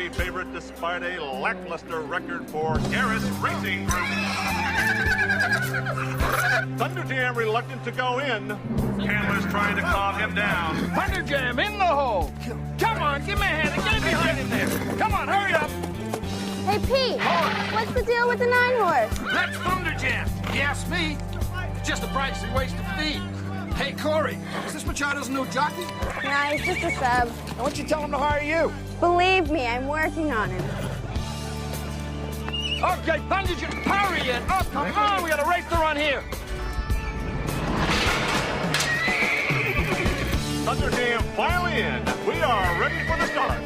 heavy favorite despite a lackluster record for Garris Racing Group. Thunder Jam reluctant to go in. Candler's trying to calm him down. Thunder Jam in the hole. Come on, give me a hand and get behind him there. Come on, hurry up. Hey, Pete, what's the deal with the 9-horse? That's Thunder Jam. You ask me, it's just a pricey waste of feed. Hey, Corey, is this Machado's new jockey? Nah, he's just a sub. Why don't you tell him to hire you? Believe me, I'm working on him. Okay, Thunder Jam, hurry it. Oh, come on, we got a race to run here. Thunder Jam finally in. We are ready for the start.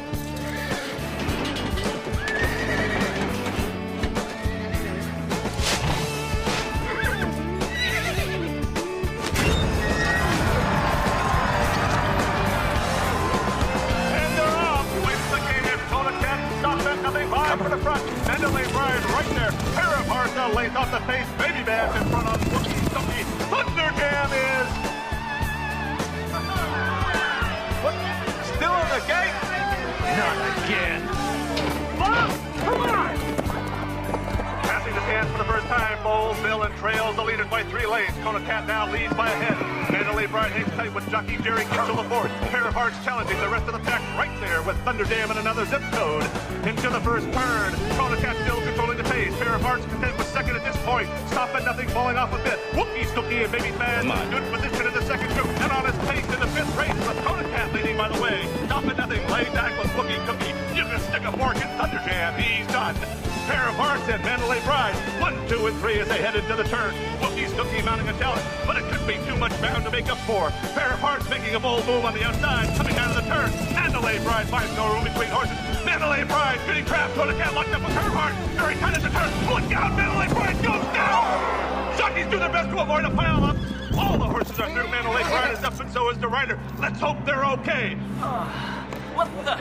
For the front, Mandalay Bride right there. Pair of hearts now lays off the face. Baby Bass in front of Wookie Stokey. Thunder Jam is... What? Still in the gate? Not again. Come on! Passing the stands for the first time, Bowles, Bill, and trails the leaders by 3 lanes. Kona Cat now leads by a head. Mandalay Bride hangs tight with jockey Jerry Kitchell the fourth. Pair of hearts challenging the rest of the pack right there with Thunder Jam and another zip code. Into the first turn. Kona Cat still controlling the pace. Pair of hearts content with second at this point. Stop and nothing falling off a bit. Wookie Stokey and Baby Bass in good position in the second group. And on his pace in the fifth race with Kona Cat leading by the way. Stop and nothing laid back with Wookie Cookie. You can stick a fork in Thunder Jam. He's done. Pair of hearts and Mandalay Bride. 1, 2, and 3 as they head into the turn. Wookie's Cookie mounting a challenge, but it could be too much bound to make up for. Pair of hearts making a bold move on the outside, coming out of the turn. Mandalay Bride finds no room between horses. Mandalay Bride getting trapped. Kona Cat locked up with Pair of hearts. Very tight at the turn. Look out! Mandalay Bride goes down. Jockeys do their best to avoid a pile up. All the horses are through. Mandalay Bride is up, and so is the rider. Let's hope they're okay. What the?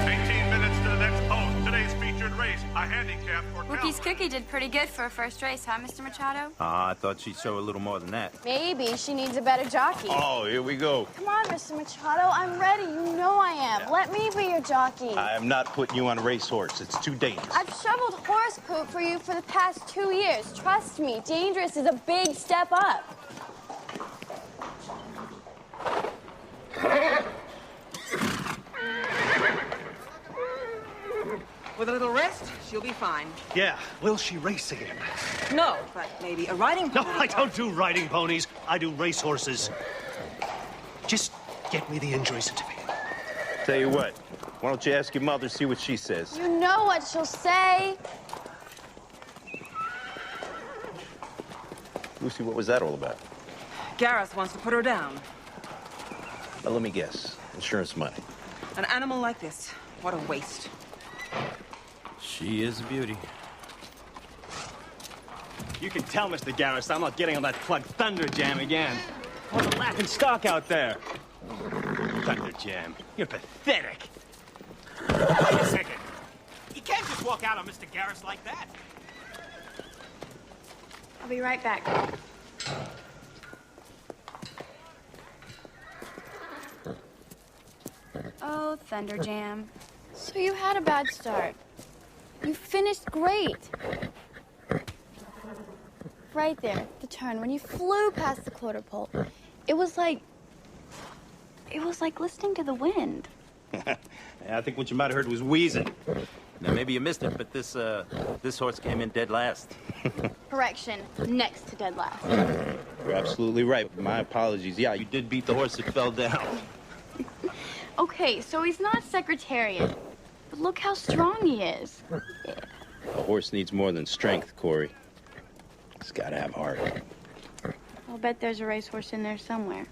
18 minutes to the next post. Today's featured race, a handicap for Wookie's Cookie did pretty good for a first race, huh, Mr. Machado? I thought she'd show a little more than that. Maybe she needs a better jockey. Oh, here we go. Come on, Mr. Machado, I'm ready. You know I am. Yeah. Let me be your jockey. I am not putting you on a racehorse. It's too dangerous. I've shoveled horse poop for you for the past 2 years. Trust me, dangerous is a big step up. With a little rest, she'll be fine. Yeah, will she race again? No, but maybe a riding No, pony. I don't do riding ponies. I do racehorses. Just get me the injury certificate. Tell you what, why don't you ask your mother, see what she says? You know what she'll say. Lucy, what was that all about? Gareth wants to put her down. Now, let me guess. Insurance money. An animal like this, what a waste. She is a beauty. You can tell, Mr. Garris, I'm not getting on that plug Thunder Jam again. What a laughing stock out there. Thunder Jam, you're pathetic. Wait a second. You can't just walk out on Mr. Garris like that. I'll be right back. Oh, Thunder Jam. So you had a bad start. You finished great. Right there, the turn, when you flew past the quarter pole. It was like listening to the wind. Yeah, I think what you might have heard was wheezing. Now, maybe you missed it, but this horse came in dead last. Correction, next to dead last. You're absolutely right. My apologies. Yeah, you did beat the horse that fell down. Okay, so he's not Secretariat, but look how strong he is. Yeah. A horse needs more than strength, Corey. It's got to have heart. I'll bet there's a racehorse in there somewhere.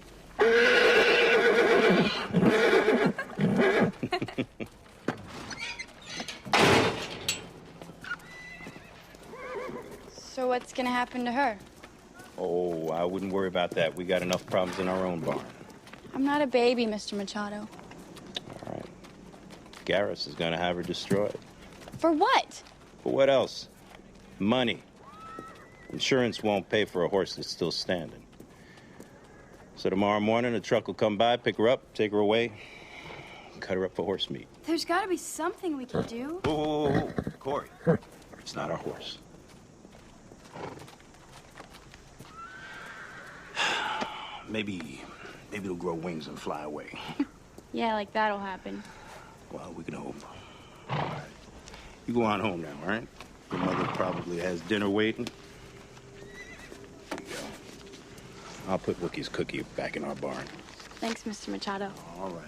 So what's gonna happen to her? Oh, I wouldn't worry about that. We got enough problems in our own barn. I'm not a baby, Mr. Machado. All right. Garris is going to have her destroyed. For what? For what else? Money. Insurance won't pay for a horse that's still standing. So tomorrow morning, a truck will come by, pick her up, take her away, cut her up for horse meat. There's got to be something we can do. Oh, Corey, it's not our horse. Maybe it'll grow wings and fly away. Yeah, like that'll happen. Well, we can hope. All right. You go on home now, all right? Your mother probably has dinner waiting. There you go. I'll put Wookie's cookie back in our barn. Thanks, Mr. Machado. All right.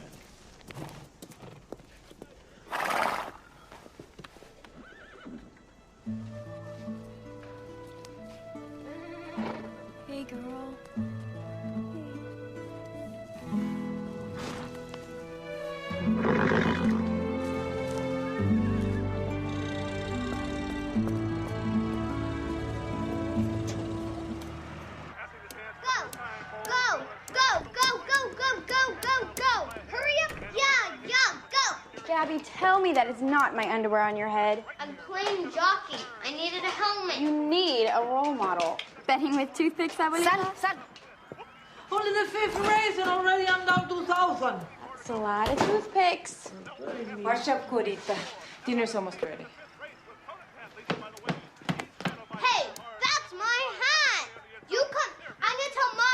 Hey, girl. Gabby, tell me that is not my underwear on your head. I'm playing jockey. I needed a helmet. You need a role model. Betting with toothpicks, abuelita? Sal. Only the fifth race and already I'm down 2,000. That's a lot of toothpicks. Wash up, Corita. Dinner's almost ready. Hey, that's my hat. You come. I'm gonna tell Mom.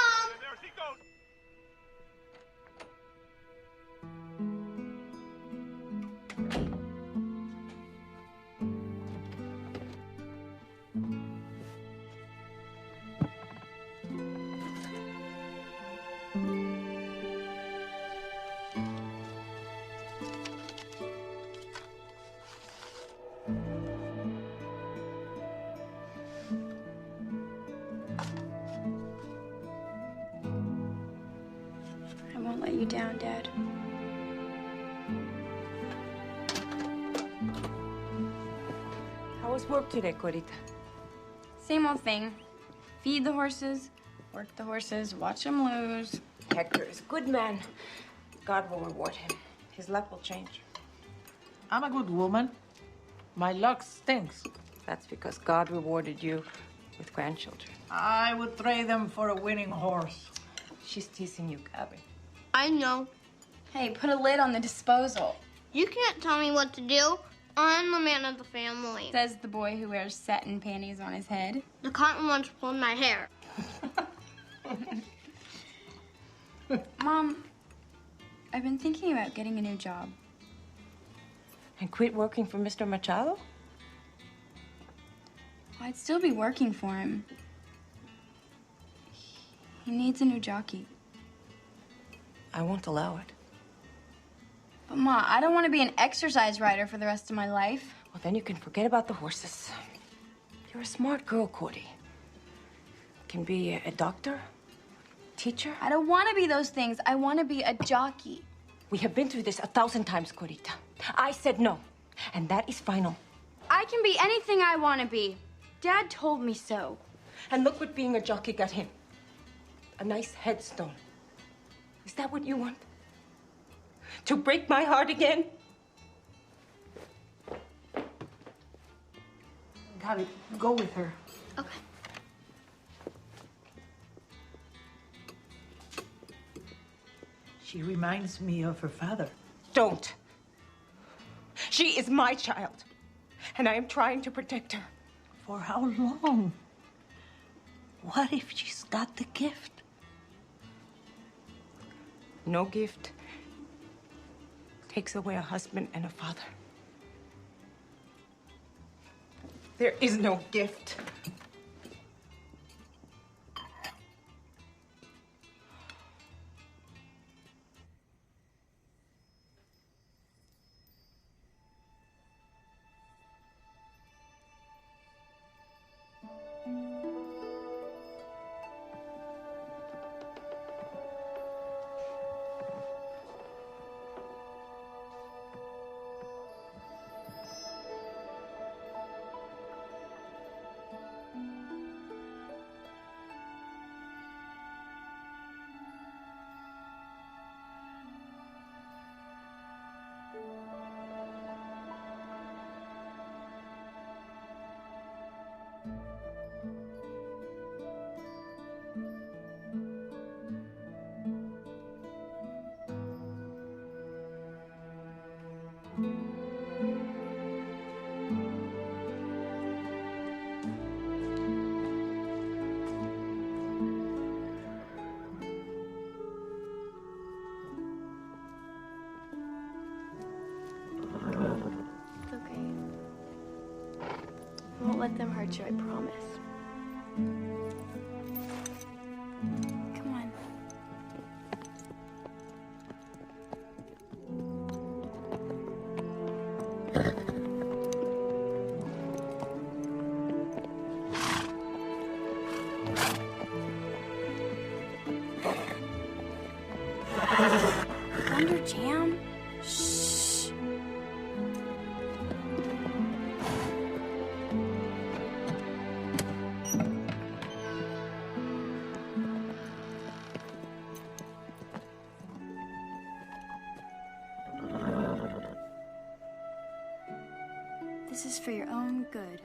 I won't let you down, Dad. How was work today, Corita? Same old thing. Feed the horses, work the horses, watch them lose. Hector is a good man. God will reward him. His luck will change. I'm a good woman. My luck stinks. That's because God rewarded you with grandchildren. I would trade them for a winning horse. She's teasing you, Gabby. I know. Hey, put a lid on the disposal, You can't tell me what to do. I'm the man of the family. says the boy who wears satin panties on his head. The cotton ones pulled my hair. Mom, I've been thinking about getting a new job. And quit working for Mr. Machado? I'd still be working for him. He needs a new jockey. I won't allow it. But Ma, I don't want to be an exercise rider for the rest of my life. Well, then you can forget about the horses. You're a smart girl, Cordy. Can be a doctor, teacher. I don't want to be those things. I want to be a jockey. We have been through this 1,000 times, Corita. I said no, and that is final. I can be anything I want to be. Dad told me so. And look what being a jockey got him. A nice headstone. Is that what you want? To break my heart again? Gabby, go with her. Okay. She reminds me of her father. Don't. She is my child, and I am trying to protect her. For how long? What if she's got the gift? No gift takes away a husband and a father. There is no gift. It's okay. I won't let them hurt you, I promise. Come on. Thunder Jam? Shh. This is for your own good.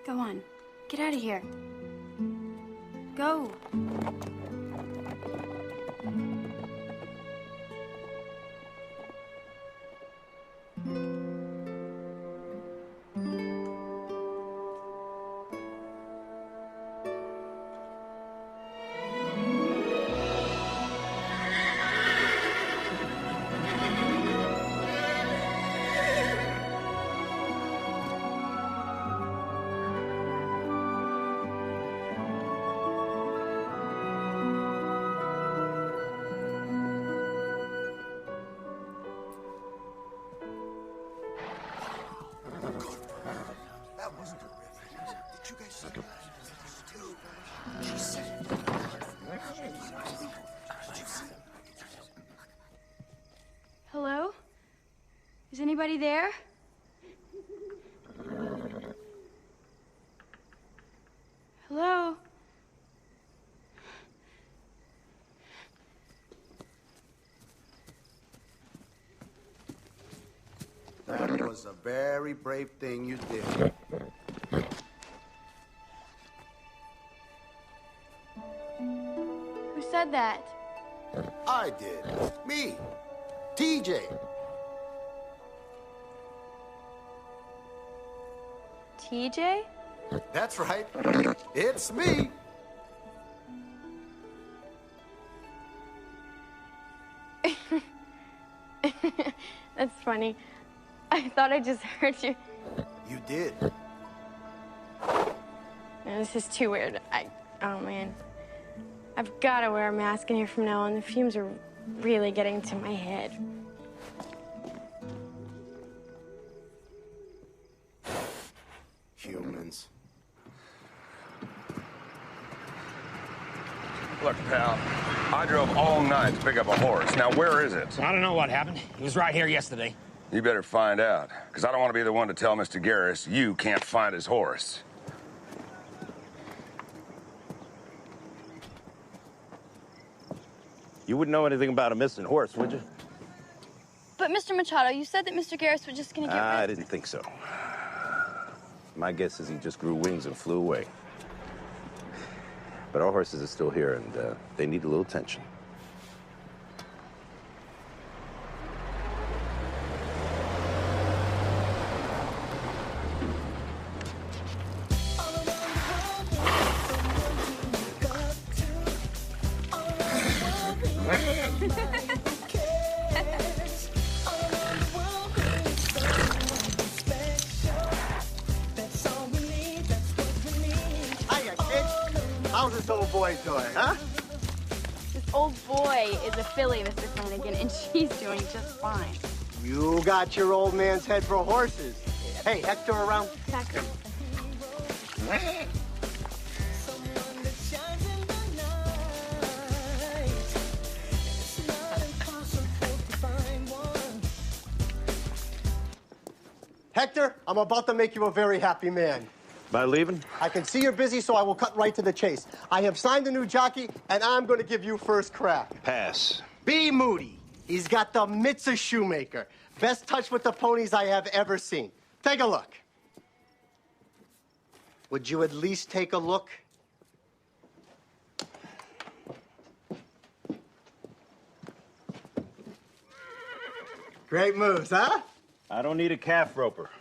Go on. Get out of here. Go. Hello? Is anybody there? Hello? That was a very brave thing you did. Who said that? I did. Me. TJ. TJ? That's right. It's me. That's funny. I thought I just heard you. You did. No, this is too weird. Oh man. I've got to wear a mask in here from now on. The fumes are really getting to my head. Humans. Look, pal, I drove all night to pick up a horse. Now, where is it? I don't know what happened. He was right here yesterday. You better find out, because I don't want to be the one to tell Mr. Garris you can't find his horse. You wouldn't know anything about a missing horse, would you? But Mr. Machado, you said that Mr. Garris was just gonna get rid I didn't think so. My guess is he just grew wings and flew away. But our horses are still here, and they need a little attention. Hiya, kid. How's this old boy doing, huh? This old boy is a filly, Mr. Flanagan, and she's doing just fine. You got your old man's head for horses. Hey, Hector around? Hector. Hector, I'm about to make you a very happy man. By leaving? I can see you're busy, so I will cut right to the chase. I have signed a new jockey, and I'm going to give you first crack. Pass. B. Moody. He's got the mitts of Shoemaker. Best touch with the ponies I have ever seen. Take a look. Would you at least take a look? Great moves, huh? I don't need a calf roper.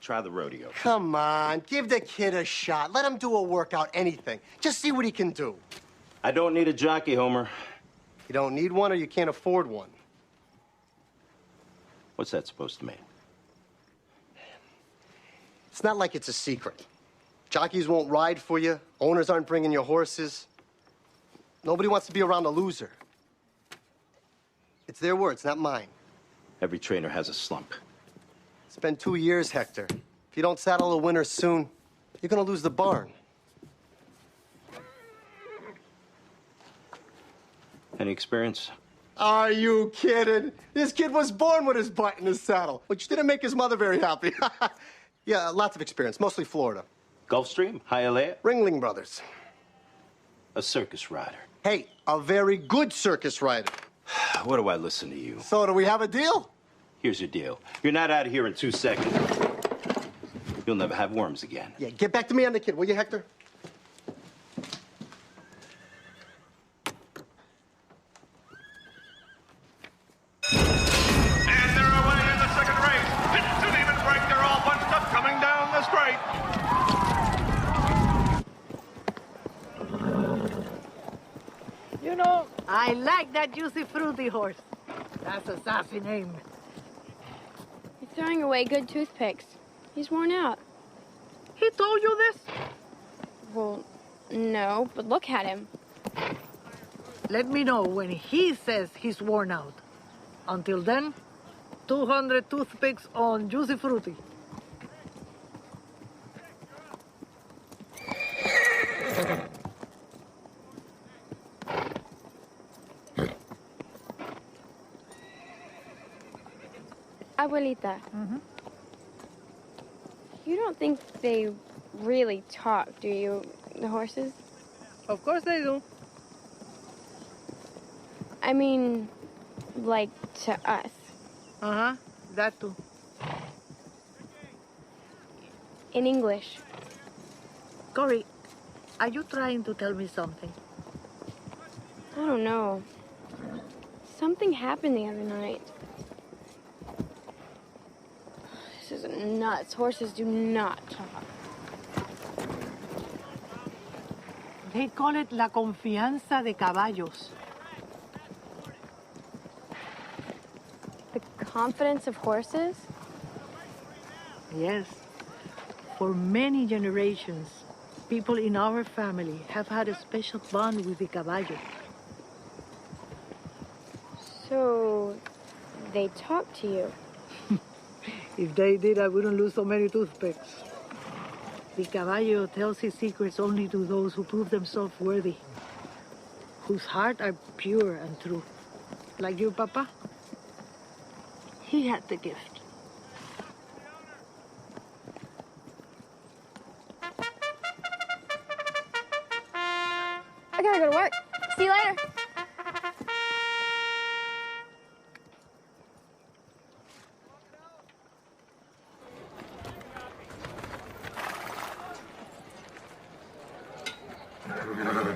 Try the rodeo. Come on, give the kid a shot. Let him do a workout, anything. Just see what he can do. I don't need a jockey, Homer. You don't need one or you can't afford one? What's that supposed to mean? It's not like it's a secret. Jockeys won't ride for you. Owners aren't bringing you horses. Nobody wants to be around a loser. It's their words, not mine. Every trainer has a slump. It's been 2 years, Hector. If you don't saddle a winner soon, you're gonna lose the barn. Any experience? Are you kidding? This kid was born with his butt in his saddle, which didn't make his mother very happy. Yeah, lots of experience, mostly Florida. Gulfstream? Hialeah? Ringling Brothers. A circus rider. Hey, a very good circus rider. What do I listen to you? So do we have a deal? Here's your deal. You're not out of here in 2 seconds. You'll never have worms again. Yeah, get back to me on the kid, will you, Hector? And they're away in the second race. It didn't even break. They're all bunched up coming down the straight. You know, I like that Juicy Fruity horse. That's a sassy name. You're throwing away good toothpicks. He's worn out. He told you this? Well, no, but look at him. Let me know when he says he's worn out. Until then, 200 toothpicks on Juicy Fruity. Abuelita. You don't think they really talk, do you, the horses? Of course they do. I mean, like to us. Uh-huh, that too. In English. Corey, are you trying to tell me something? I don't know. Something happened the other night. This is nuts. Horses do not talk. They call it la confianza de caballos. The confidence of horses? Yes. For many generations, people in our family have had a special bond with the caballo. So, they talk to you? If they did, I wouldn't lose so many toothpicks. The caballo tells his secrets only to those who prove themselves worthy, whose hearts are pure and true. Like your papa. He had the gift. I gotta go to work. See you later.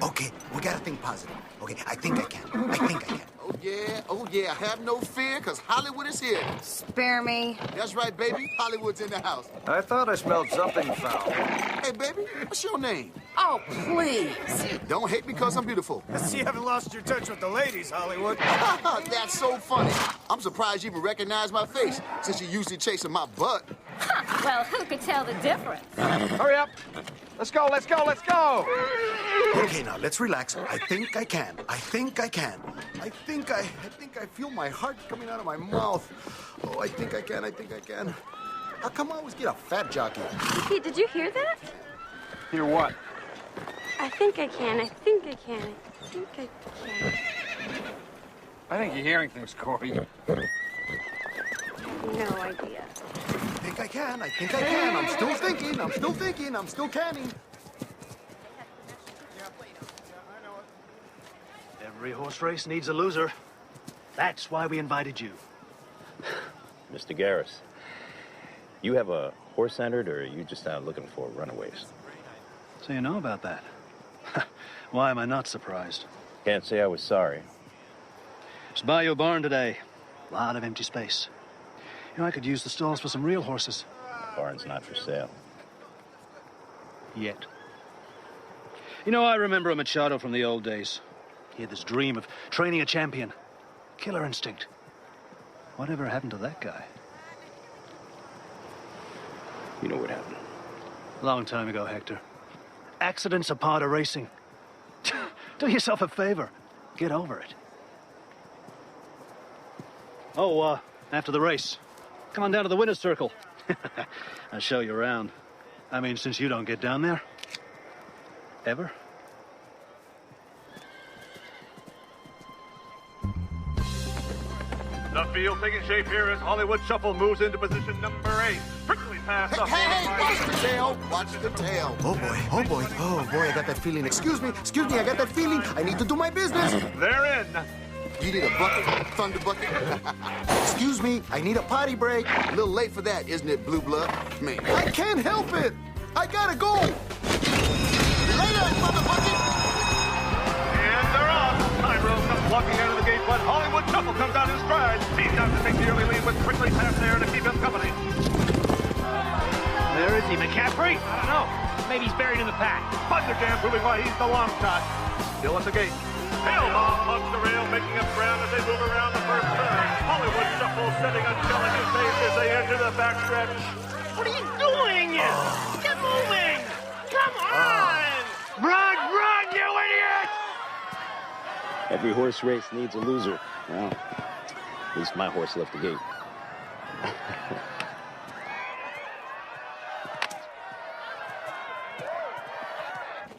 Okay, we gotta think positive. Okay, I think I can. Oh yeah, have no fear, because Hollywood is here. Spare me. That's right, baby. Hollywood's in the house. I thought I smelled something foul. Hey, baby, what's your name? Oh, please. Don't hate because I'm beautiful. I see you haven't lost your touch with the ladies, Hollywood. That's so funny. I'm surprised you even recognize my face, since you're usually chasing my butt. Well, who could tell the difference? Hurry up. Let's go, let's go, let's go. Okay, now let's relax. I think I can. I think I feel my heart coming out of my mouth. Oh, I think I can. How come I always get a fat jockey? Pete, did you hear that? Hear what? I think I can. I think I can. I think I can. I think you're hearing things, Corey. No idea. I think I can. I'm still thinking. I'm still canning. Every horse race needs a loser. That's why we invited you. Mr. Garris, you have a horse entered, or are you just out looking for runaways? So you know about that. Why am I not surprised? Can't say I was sorry. It's Bayou Barn today. A lot of empty space. You know, I could use the stalls for some real horses. Barn's not for sale. Yet. You know, I remember a Machado from the old days. He had this dream of training a champion. Killer instinct. Whatever happened to that guy? You know what happened? Long time ago, Hector. Accidents are part of racing. Do yourself a favor. Get over it. Oh, after the race, come on down to the winner's circle. I'll show you around. I mean, since you don't get down there. Ever? The field taking shape here as Hollywood Shuffle moves into position number 8. Prickly pass up. Hey, watch the tail. Watch the tail. Oh, boy. Oh, boy. Oh, boy, I got that feeling. Excuse me, I got that feeling. I need to do my business. They're in. You need a bucket, thunder bucket? Excuse me, I need a potty break. A little late for that, isn't it, Blue Blood? Man, I can't help it. I gotta go. Later, motherfucker. And they're off. Tyrone comes walking out of the gate, but Hollywood Shuffle comes out in stride. He's got to take the early lead with Prickly pass there to keep him company. Where is he, McCaffrey? I don't know. Maybe he's buried in the pack. Thunder Jam proving why he's the long shot. Still at the gate. Hail Bomb hugs the rail, making up ground as they move around the first turn. Hollywood Shuffle setting a shell in his face as they enter the backstretch. What are you doing? Get moving! Come on! Run, you idiot! Every horse race needs a loser. Well, at least my horse left the gate.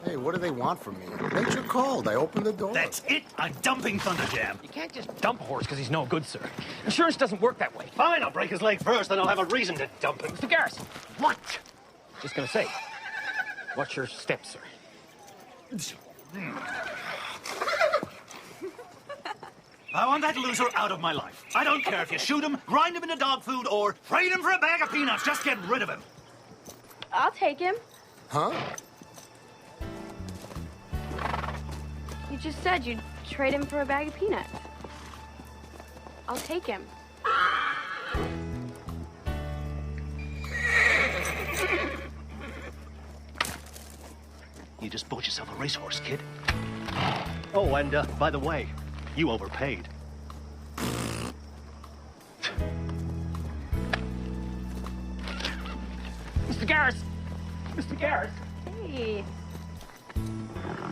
Hey, what do they want from me? Nature called. I opened the door. That's it. I'm dumping Thunder Jam. You can't just dump a horse because he's no good, sir. Insurance doesn't work that way. Fine, I'll break his leg first, then I'll have a reason to dump him. Mr. Garris, what? Just gonna say, watch your steps, sir. I want that loser out of my life. I don't care if you shoot him, grind him into dog food, or trade him for a bag of peanuts. Just get rid of him. I'll take him. Huh? You just said you'd trade him for a bag of peanuts. I'll take him. You just bought yourself a racehorse, kid. Oh, and by the way, you overpaid. Mr. Garris! Mr. Garris! Hey.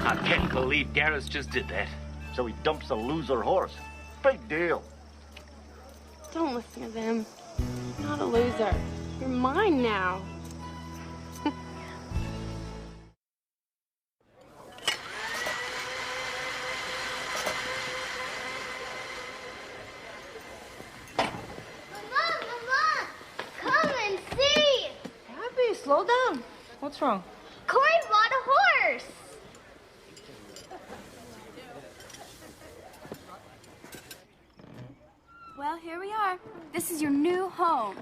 I can't believe Garris just did that. So he dumps a loser horse. Big deal. Don't listen to them. You're not a loser. You're mine now. Mama, come and see. Abby, slow down. What's wrong? Corey bought a horse. Well, here we are. This is your new home.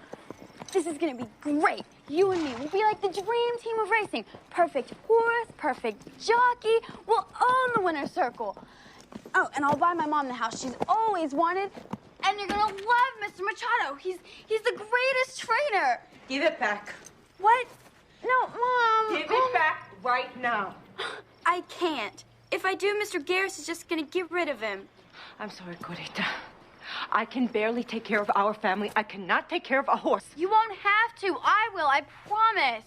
This is gonna be great. You and me will be like the dream team of racing. Perfect horse, perfect jockey. We'll own the winner's circle. Oh, and I'll buy my mom the house she's always wanted. And you're gonna love Mr. Machado. He's the greatest trainer. Give it back. What? No, Mom. Give it back right now. I can't. If I do, Mr. Garris is just gonna get rid of him. I'm sorry, Corita. I can barely take care of our family. I cannot take care of a horse. You won't have to. I will, I promise.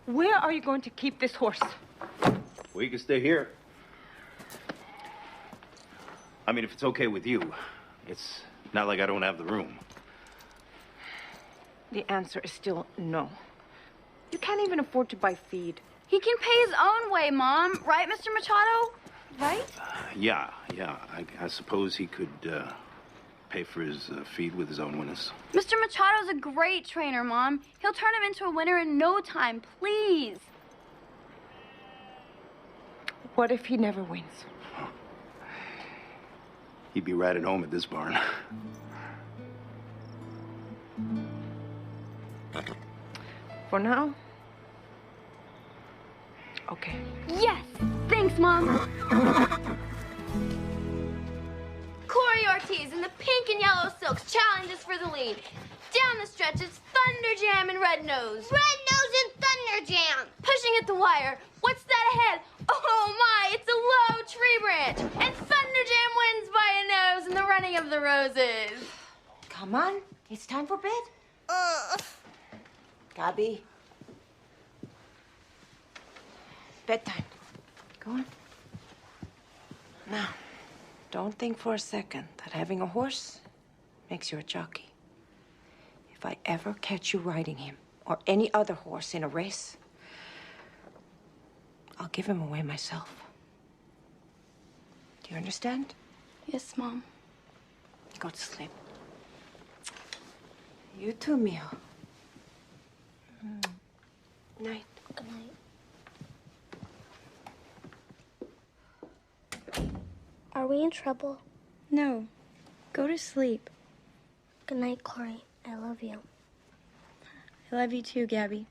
Where are you going to keep this horse? We can stay here. I mean, if it's okay with you, it's not like I don't have the room. The answer is still no. You can't even afford to buy feed. He can pay his own way, Mom. Right, Mr. Machado? Right? Yeah. I suppose he could pay for his feed with his own winners. Mr. Machado's a great trainer, Mom. He'll turn him into a winner in no time. Please. What if he never wins? He'd be right at home at this barn. For now? Okay. Yes! Thanks, Mom. Corey Ortiz in the pink and yellow silks challenges for the lead. Down the stretch, it's Thunder Jam and Red Nose. Red Nose and Thunder Jam. Pushing at the wire. What's that ahead? Oh my, it's a low tree branch. And Thunder Jam wins by a nose in the running of the roses. Come on, it's time for bed. Gabby. Bedtime. Go on. Now, don't think for a second that having a horse makes you a jockey. If I ever catch you riding him or any other horse in a race, I'll give him away myself. Do you understand? Yes, Mom. Go to sleep. You too, Mio. Night. Good night. Are we in trouble? No. Go to sleep. Good night, Corey. I love you. I love you too, Gabby.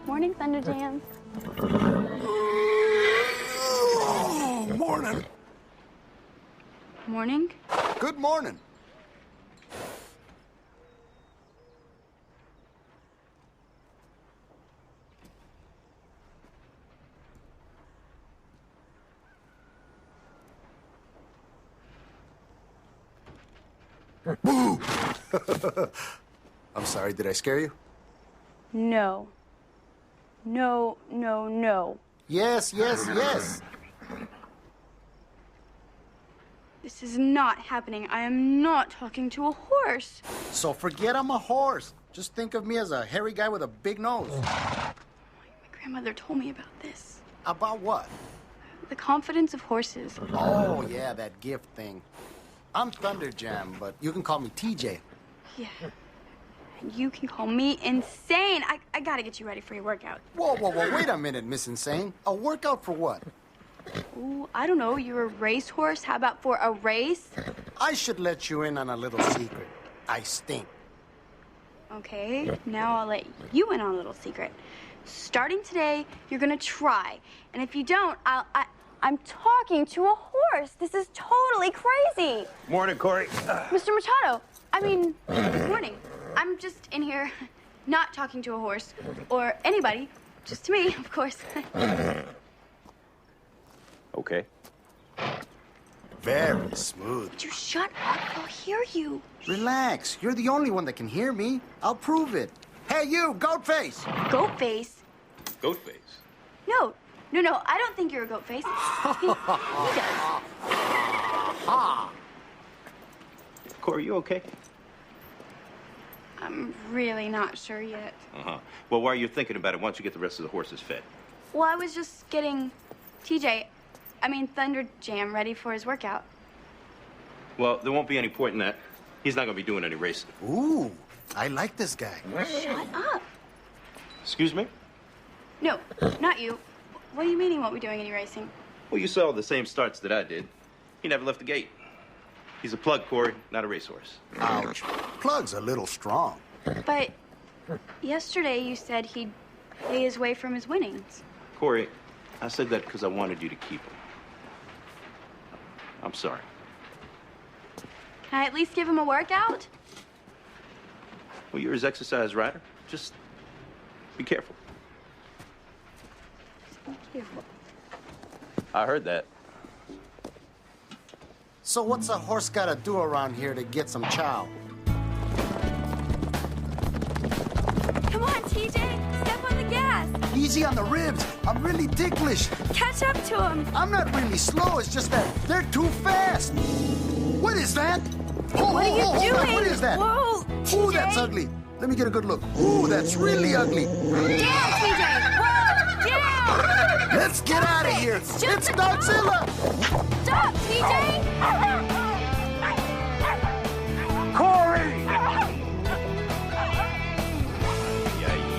Morning, Thunder Jam. Oh, morning. Morning? Good morning. Boo! I'm sorry, did I scare you? No. No, no, no. Yes, yes, yes. This is not happening. I am not talking to a horse. So forget I'm a horse. Just think of me as a hairy guy with a big nose. My grandmother told me about this. About what? The confidence of horses. Oh, yeah, that gift thing. I'm Thunder Jam, but you can call me TJ. Yeah. And you can call me insane. I gotta get you ready for your workout. Whoa, whoa, whoa, wait a minute, Miss Insane. A workout for what? Ooh, I don't know. You're a racehorse. How about for a race? I should let you in on a little secret. I stink. Okay, now I'll let you in on a little secret. Starting today, you're gonna try. And if you don't, I'm talking to a horse. This is totally crazy. Morning, Corey. Mr. Machado, good morning. I'm just in here not talking to a horse or anybody, just to me, of course. Okay. Very smooth. Would you shut up? I'll hear you. Relax. You're the only one that can hear me. I'll prove it. Hey, you, goat face. Goat face? Goat face? No, I don't think you're a goat face. He does. Corey, you okay? I'm really not sure yet. Uh-huh. Well, while you're thinking about it, why don't you get the rest of the horses fed? Well, I was just getting Thunder Jam ready for his workout. Well, there won't be any point in that. He's not going to be doing any racing. Ooh, I like this guy. Shut up. Excuse me? No, not you. What do you mean he won't be doing any racing? Well, you saw the same starts that I did. He never left the gate. He's a plug, Corey, not a racehorse. Ouch. Plug's a little strong. But yesterday you said he'd pay his way from his winnings. Corey, I said that because I wanted you to keep him. I'm sorry. Can I at least give him a workout? Well, you're his exercise rider. Just be careful. Thank you. I heard that. So what's a horse gotta do around here to get some chow? Come on, TJ. Step on the gas. Easy on the ribs. I'm really ticklish. Catch up to him. I'm not really slow. It's just that they're too fast. What is that? What are you doing? What is that? Whoa, Ooh, that's ugly. Let me get a good look. Ooh, that's really ugly. Down, TJ. Whoa, down. Let's get out of here. It's Godzilla. Stop, TJ. Corey.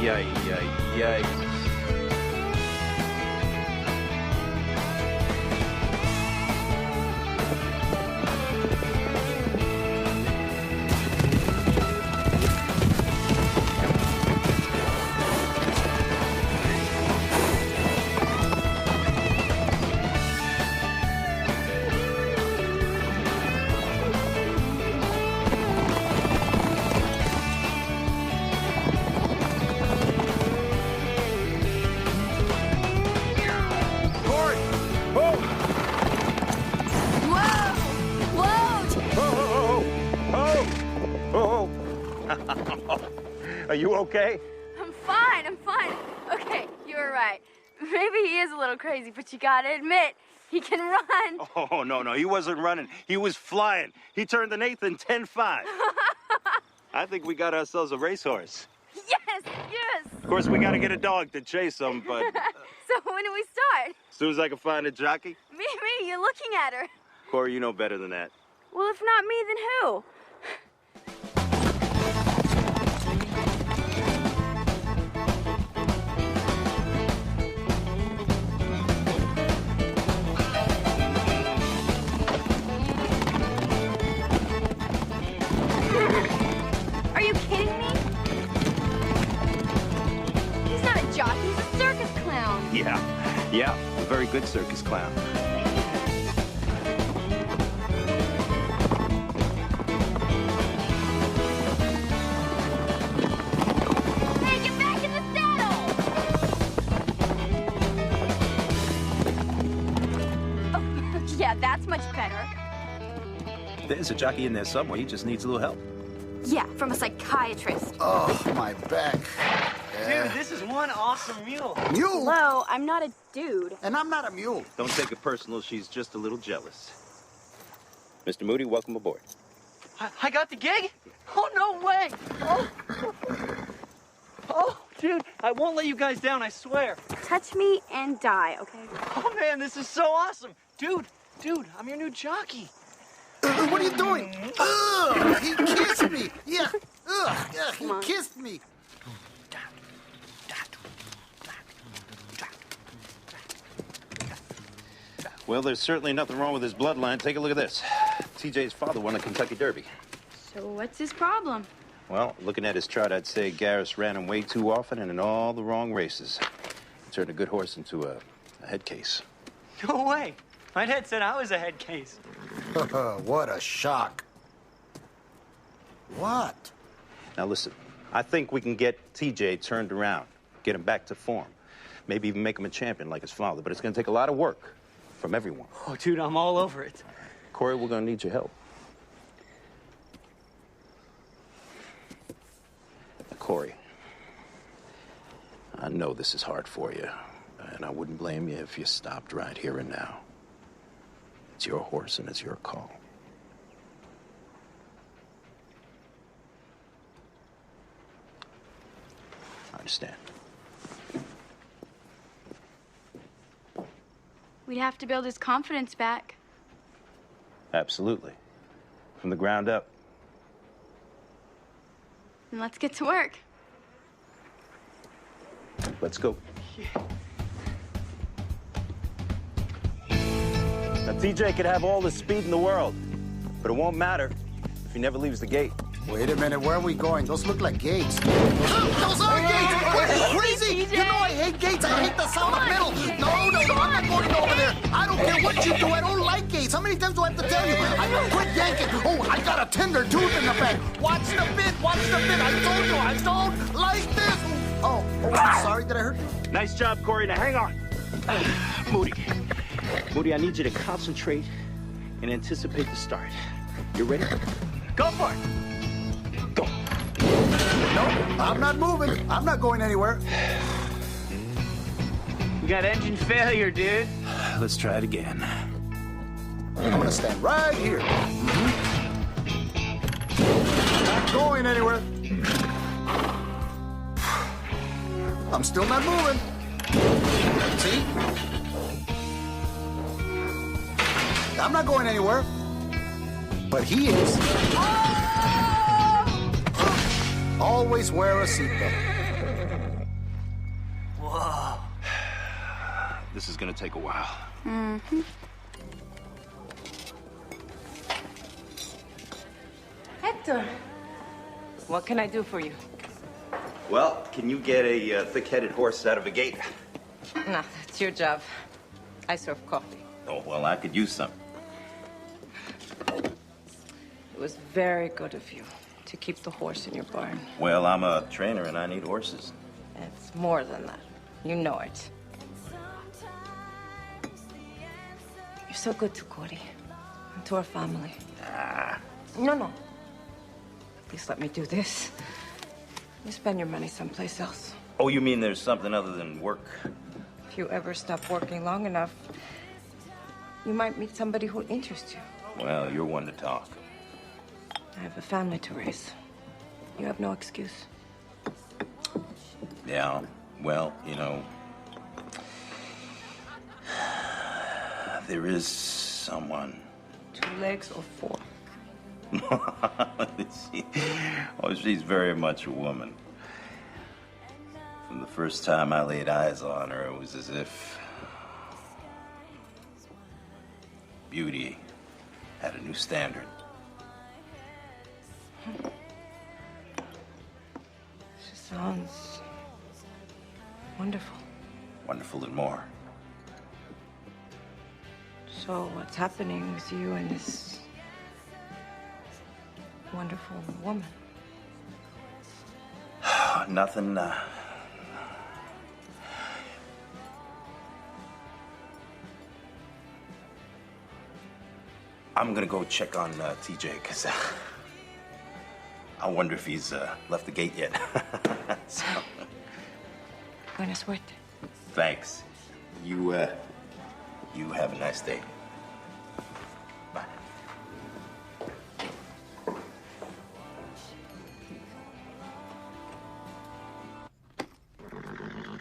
Yay. Are you okay? I'm fine, I'm fine. Okay, you were right. Maybe he is a little crazy, but you gotta admit, he can run. Oh, no, he wasn't running. He was flying. He turned an eighth in 10.5. I think we got ourselves a racehorse. Yes. Of course, we got to get a dog to chase him, but So when do we start? as soon as I can find a jockey. Me, you're looking at her. Corey, you know better than that. Well, if not me, then who? Are you kidding me? He's not a jockey, he's a circus clown. Yeah, a very good circus clown. Hey, get back in the saddle! Oh, yeah, that's much better. There's a jockey in there somewhere. He just needs a little help. Yeah, from a psychiatrist. Oh, my back. Dude, this is one awesome mule. Mule? Hello, I'm not a dude. And I'm not a mule. Don't take it personal. She's just a little jealous. Mr. Moody, welcome aboard. I got the gig? Oh, no way. Oh, dude, I won't let you guys down, I swear. Touch me and die, okay? Oh, man, this is so awesome. Dude, I'm your new jockey. What are you doing? Ugh, he kissed me. Yeah, he kissed me. Well, there's certainly nothing wrong with his bloodline. Take a look at this. TJ's father won the Kentucky Derby. So what's his problem? Well, looking at his chart, I'd say Garris ran him way too often and in all the wrong races. Turned a good horse into a head case. No way. My dad said I was a head case. What a shock. What? Now listen, I think we can get TJ turned around, get him back to form. Maybe even make him a champion like his father, but it's gonna take a lot of work from everyone. Oh, dude, I'm all over it. Corey, we're gonna need your help. Corey, I know this is hard for you, and I wouldn't blame you if you stopped right here and now. It's your horse and it's your call. I understand. We'd have to build his confidence back. Absolutely. From the ground up. And let's get to work. Let's go. Now, TJ could have all the speed in the world, but it won't matter if he never leaves the gate. Wait a minute, where are we going? Those look like gates. Those are gates! What, are you crazy? You know I hate gates. I hate the sound of metal. No, I'm not going over there. I don't care what you do. I don't like gates. How many times do I have to tell you? Quit yanking. Oh, I got a tender tooth in the back. Watch the bit. I told you, I don't like this. Oh, I'm sorry. Did I hurt you? Nice job, Corey. Now, hang on. Moody, I need you to concentrate and anticipate the start. You ready? Go for it. Go. No, I'm not moving. I'm not going anywhere. We got engine failure, dude. Let's try it again. I'm gonna stand right here. I'm not going anywhere. I'm still not moving. See? I'm not going anywhere. But he is. Always wear a seatbelt. Whoa. This is gonna take a while. Mm-hmm. Hector, what can I do for you? Well, can you get a thick-headed horse out of a gate? No, that's your job. I serve coffee. Oh, well, I could use some. It was very good of you to keep the horse in your barn. Well, I'm a trainer and I need horses. It's more than that. You know it. You're so good to Corey and to our family. No. Please let me do this. You spend your money someplace else. Oh, you mean there's something other than work? If you ever stop working long enough, you might meet somebody who'll interest you. Well, you're one to talk. I have a family to raise. You have no excuse. Yeah, well, you know, there is someone. 2 legs or 4? She's very much a woman. From the first time I laid eyes on her, it was as if beauty had a new standard. She sounds wonderful. Wonderful and more. So what's happening with you and this wonderful woman? Nothing, I'm gonna go check on TJ, because I wonder if he's left the gate yet. So. Buena suerte. Thanks. You have a nice day. Bye.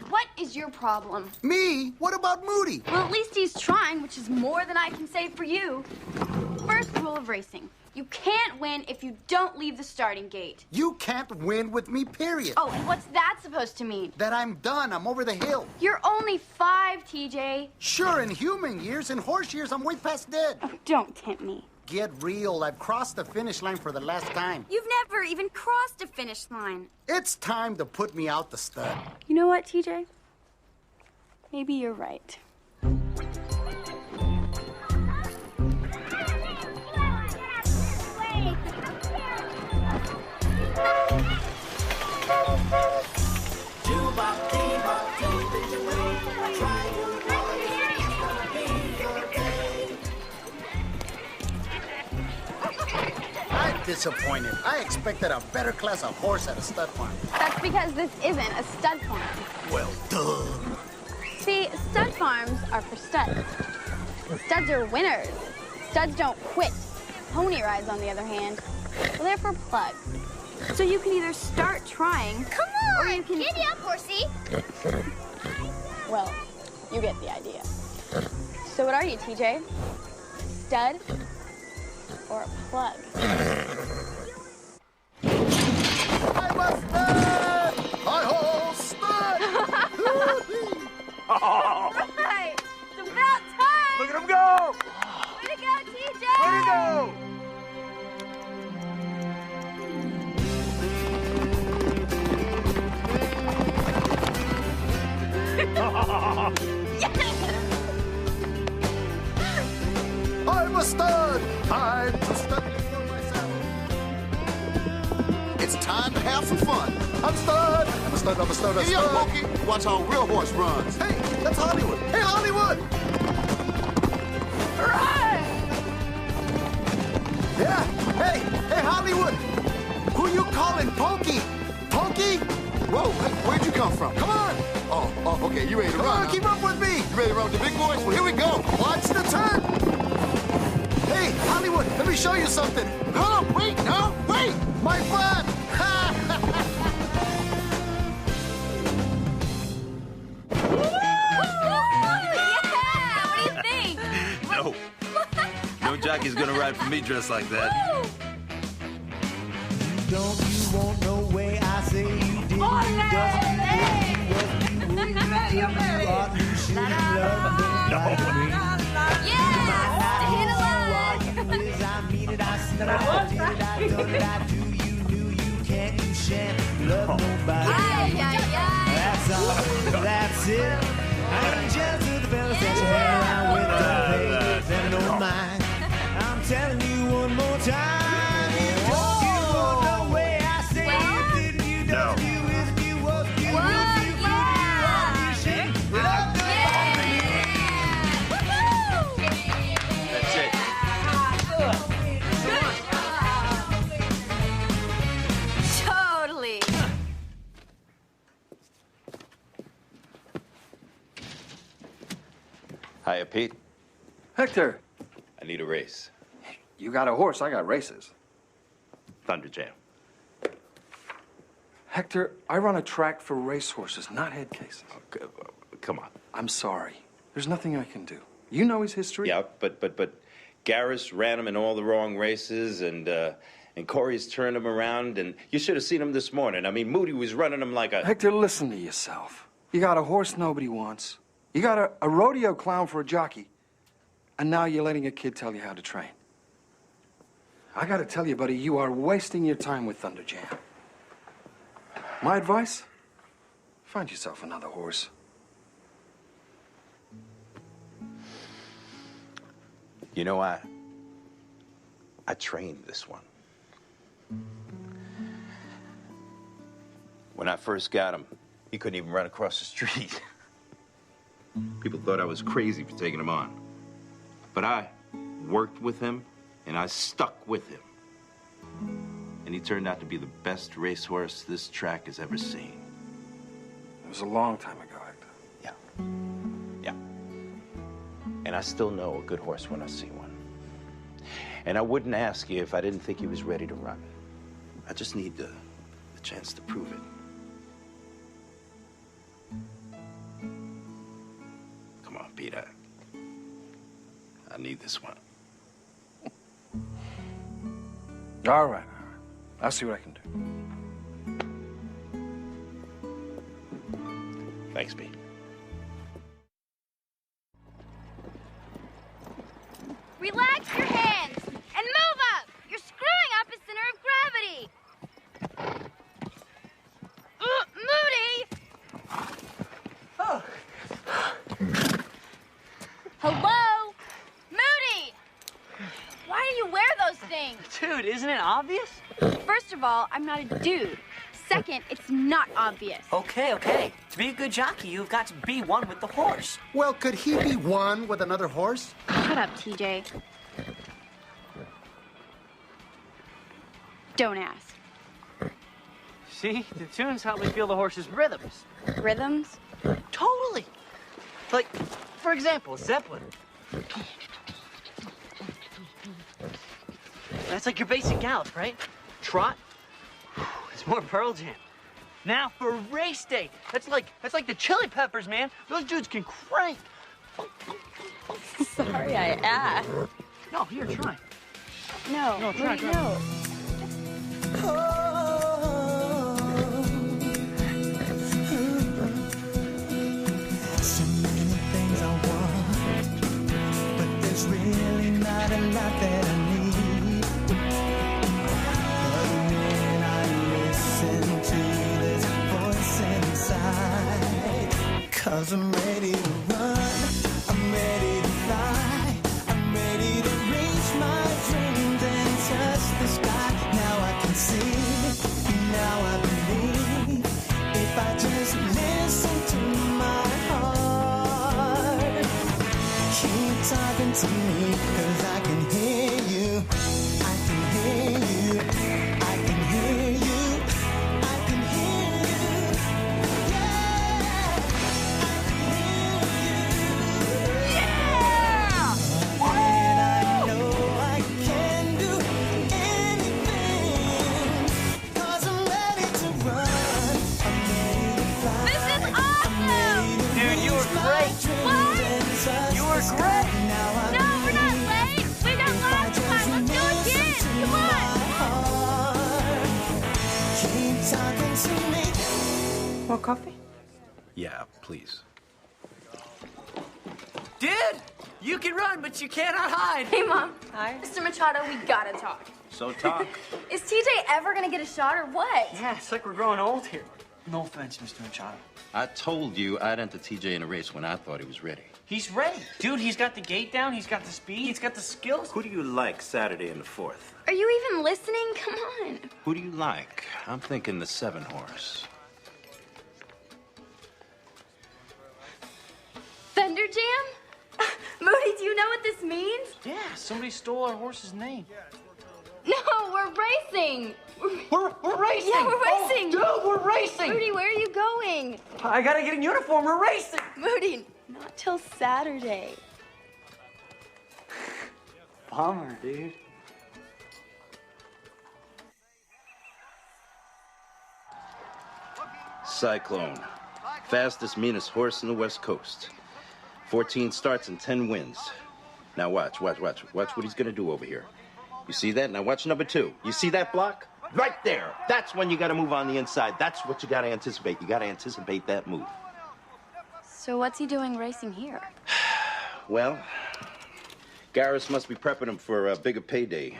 What is your problem? Me? What about Moody? Well, at least he's trying, which is more than I can say for you. First rule of racing. You can't win if you don't leave the starting gate. You can't win with me, period. Oh, and what's that supposed to mean? That I'm done. I'm over the hill. You're only 5, TJ. Sure, in human years. In horse years, I'm way past dead. Oh, don't tempt me. Get real. I've crossed the finish line for the last time. You've never even crossed a finish line. It's time to put me out the stud. You know what, TJ? Maybe you're right. I'm disappointed. I expected a better class of horse at a stud farm. That's because this isn't a stud farm. Well, duh. See, stud farms are for studs. Studs are winners. Studs don't quit. Pony rides, on the other hand, well, they're for plugs. So you can either start trying, Come on, or you can... giddy up, horsey. Well, you get the idea. So what are you, TJ? Stud or a plug? I'm a stud! Hi-ho, stud! Right! It's about time! Look at him go! Way to go, TJ! Way to go! I'm a stud! I'm too stud for myself. It's time to have some fun. I'm stud! I'm a stud, I'm a stud, I'm a Hey, yo, stud. Pokey, watch how a real horse runs. Hey, that's Hollywood. Hey, Hollywood! Run! Yeah, hey, Hollywood! Who you calling Pokey? Pokey? Whoa, where'd you come from? Come on! Oh, okay, you ready to Come run, on, huh? keep up with me! You ready to run with the big boys? Well, here we go. Watch the turn! Hey, Hollywood, let me show you something. Huh? Wait, no, wait! My butt! Yeah! What do you think? No. No jockey's gonna ride for me dressed like that. Don't you want no way? I say you did. That's it. I ain't just to the fellas that you hang around with. Don't pay them no mind. I'm telling you one more time. Don't you want no way? I say you didn't. You don't. You is you was you. That's it. Totally. Hiya, Pete. Hector. I need a race. You got a horse, I got races. Thunder Jam. Hector, I run a track for racehorses, not head cases. Okay, come on. I'm sorry. There's nothing I can do. You know his history? Yeah, but Garris ran him in all the wrong races, and Corey's turned him around, and you should have seen him this morning. I mean, Moody was running him like a... Hector, listen to yourself. You got a horse nobody wants. You got a rodeo clown for a jockey. And now you're letting a kid tell you how to train. I gotta tell you, buddy, you are wasting your time with Thunder Jam. My advice? Find yourself another horse. You know, I trained this one. When I first got him, he couldn't even run across the street. People thought I was crazy for taking him on. But I worked with him, and I stuck with him. And he turned out to be the best racehorse this track has ever seen. It was a long time ago, Hector. Yeah. And I still know a good horse when I see one. And I wouldn't ask you if I didn't think he was ready to run. I just need the chance to prove it. Come on, Peter. I need this one. All right. I'll see what I can do. Thanks, Pete. Relax your hands and move up. You're screwing up his center of gravity. Moody! Hello? Moody! Why do you wear those things? Dude, isn't it obvious? First of all, I'm not a dude. Second, it's not obvious. Okay. To be a good jockey, you've got to be one with the horse. Well, could he be one with another horse? Shut up, TJ. Don't ask. See, the tunes help me feel the horse's rhythms. Rhythms? Totally. Like, for example, Zeppelin. That's like your basic gallop, right? Trot. It's more Pearl Jam. Now for race day, that's like the Chili Peppers, man. Those dudes can crank. Sorry, I asked. No, here, try. No, try. no. So many things I want, but there's really not a lot that I need. But when I listen to this voice inside, 'cause I'm ready to run, I'm ready to fly, I'm ready to reach my dreams and touch the sky. Now I can see, now I believe, if I just listen to my heart. Keep talking to me, 'cause I can hear you, I can hear you, I can hear you, I can hear you, yeah, I can hear you, yeah! And I know I can do anything, 'cause I'm ready to run, I'm ready to fly. This is awesome! Dude, you were great. What? You were great. No, we're not late. We got lots of time. Let's do it again. Come on. Keep talking to me. More coffee? Yeah, please. Dude, you can run, but you cannot hide. Hey, Mom. Hi. Mr. Machado, we gotta talk. So talk. Is TJ ever gonna get a shot or what? Yeah, it's like we're growing old here. No offense, Mr. Machado. I told you I'd enter TJ in a race when I thought he was ready. He's ready. Dude, he's got the gait down, he's got the speed, he's got the skills. Who do you like Saturday in the 4th? Are you even listening? Come on. Who do you like? I'm thinking the 7 horse. Thunder Jam? Moody, do you know what this means? Yeah, somebody stole our horse's name. No, we're racing. We're racing. Yeah, we're racing. Oh, dude, we're racing. Moody, where are you going? I gotta get in uniform. We're racing. Moody, not till Saturday. bummer, dude. Cyclone. Fastest, meanest horse in the West Coast. 14 starts and 10 wins. Now watch what he's gonna do over here. You see that? Now watch number 2. You see that block? Right there. That's when you gotta move on the inside. That's what you gotta anticipate. You gotta anticipate that move. So what's he doing racing here? Well, Garris must be prepping him for a bigger payday.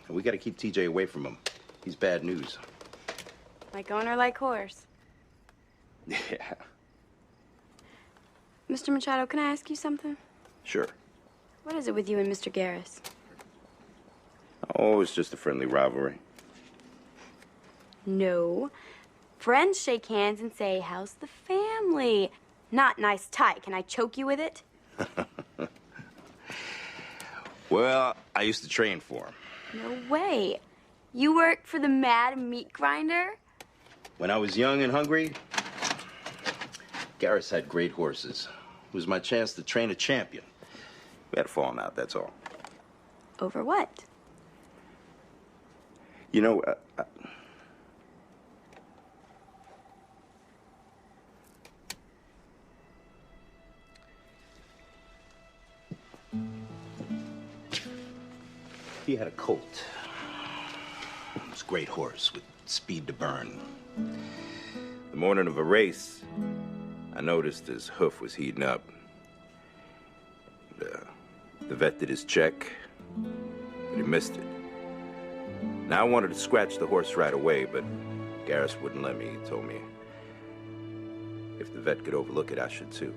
We gotta keep TJ away from him. He's bad news. Like owner, like horse. Yeah. Mr. Machado, can I ask you something? Sure. What is it with you and Mr. Garris? Oh, it's just a friendly rivalry. No. Friends shake hands and say, how's the family? Not nice tie. Can I choke you with it? Well, I used to train for him. No way. You work for the Mad Meat Grinder? When I was young and hungry, Garris had great horses. It was my chance to train a champion. We had a falling out, that's all. Over what? You know, he had a colt. It was a great horse with speed to burn. The morning of a race, I noticed his hoof was heating up. The vet did his check, but he missed it. Now I wanted to scratch the horse right away, but Garris wouldn't let me. He told me if the vet could overlook it, I should too.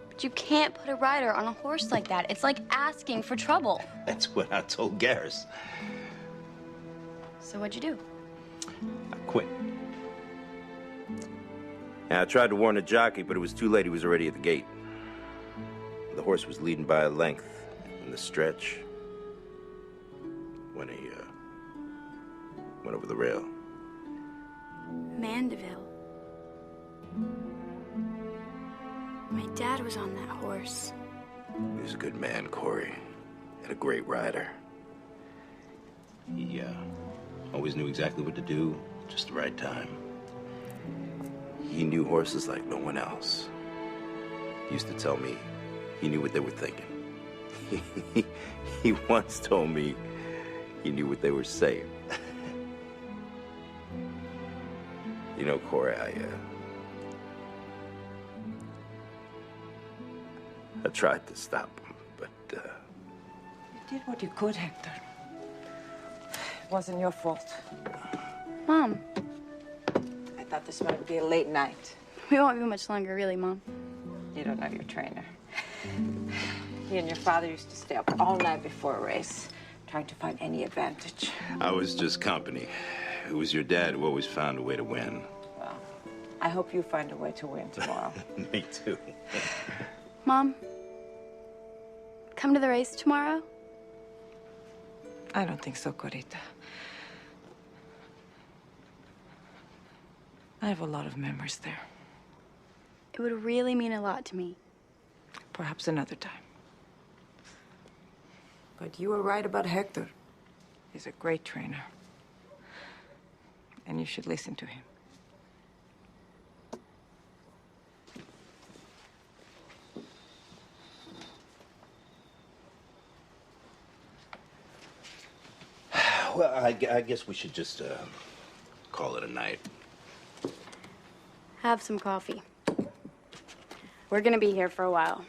But you can't put a rider on a horse like that. It's like asking for trouble. That's what I told Garris. So what'd you do? I quit. And I tried to warn the jockey, but it was too late. He was already at the gate. The horse was leading by a length in the stretch when he went over the rail. Mandeville. My dad was on that horse. He was a good man, Corey. And a great rider. He always knew exactly what to do, just the right time. He knew horses like no one else. He used to tell me he knew what they were thinking. He once told me he knew what they were saying. You know, Corey, I tried to stop him, but You did what you could, Hector. It wasn't your fault. Mom. I thought this might be a late night. We won't be much longer, really, Mom. You don't know your trainer. He and your father used to stay up all night before a race, trying to find any advantage. I was just company. It was your dad who always found a way to win. Well, I hope you find a way to win tomorrow. Me too. Mom, come to the race tomorrow? I don't think so, Corita. I have a lot of memories there. It would really mean a lot to me. Perhaps another time. But you were right about Hector. He's a great trainer. And you should listen to him. Well, I guess we should just call it a night. Have some coffee. We're gonna be here for a while.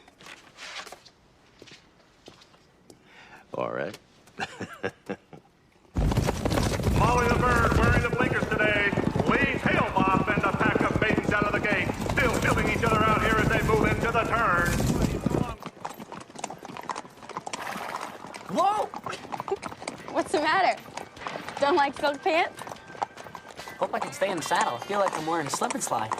All right. Molly the Bird wearing the blinkers today leads Hale-Bopp and a pack of maidens out of the gate, still feeling each other out here as they move into the turn. Whoa! What's the matter? Don't like silk pants? Hope I can stay in the saddle. I feel like I'm wearing a slip and slide.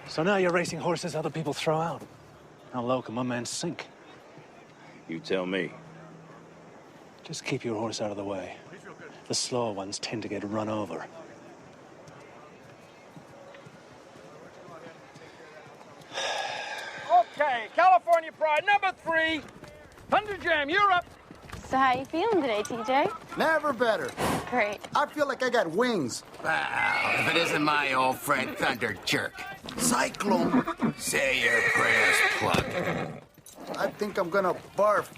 So now you're racing horses other people throw out. How low can one man sink? You tell me. Just keep your horse out of the way. The slower ones tend to get run over. right, number 3. Thunder Jam, you're up. So how you feeling today, TJ? Never better. Great. I feel like I got wings. Well, if it isn't my old friend Thunder Jerk. Cyclone. Say your prayers, Plug. I think I'm gonna barf.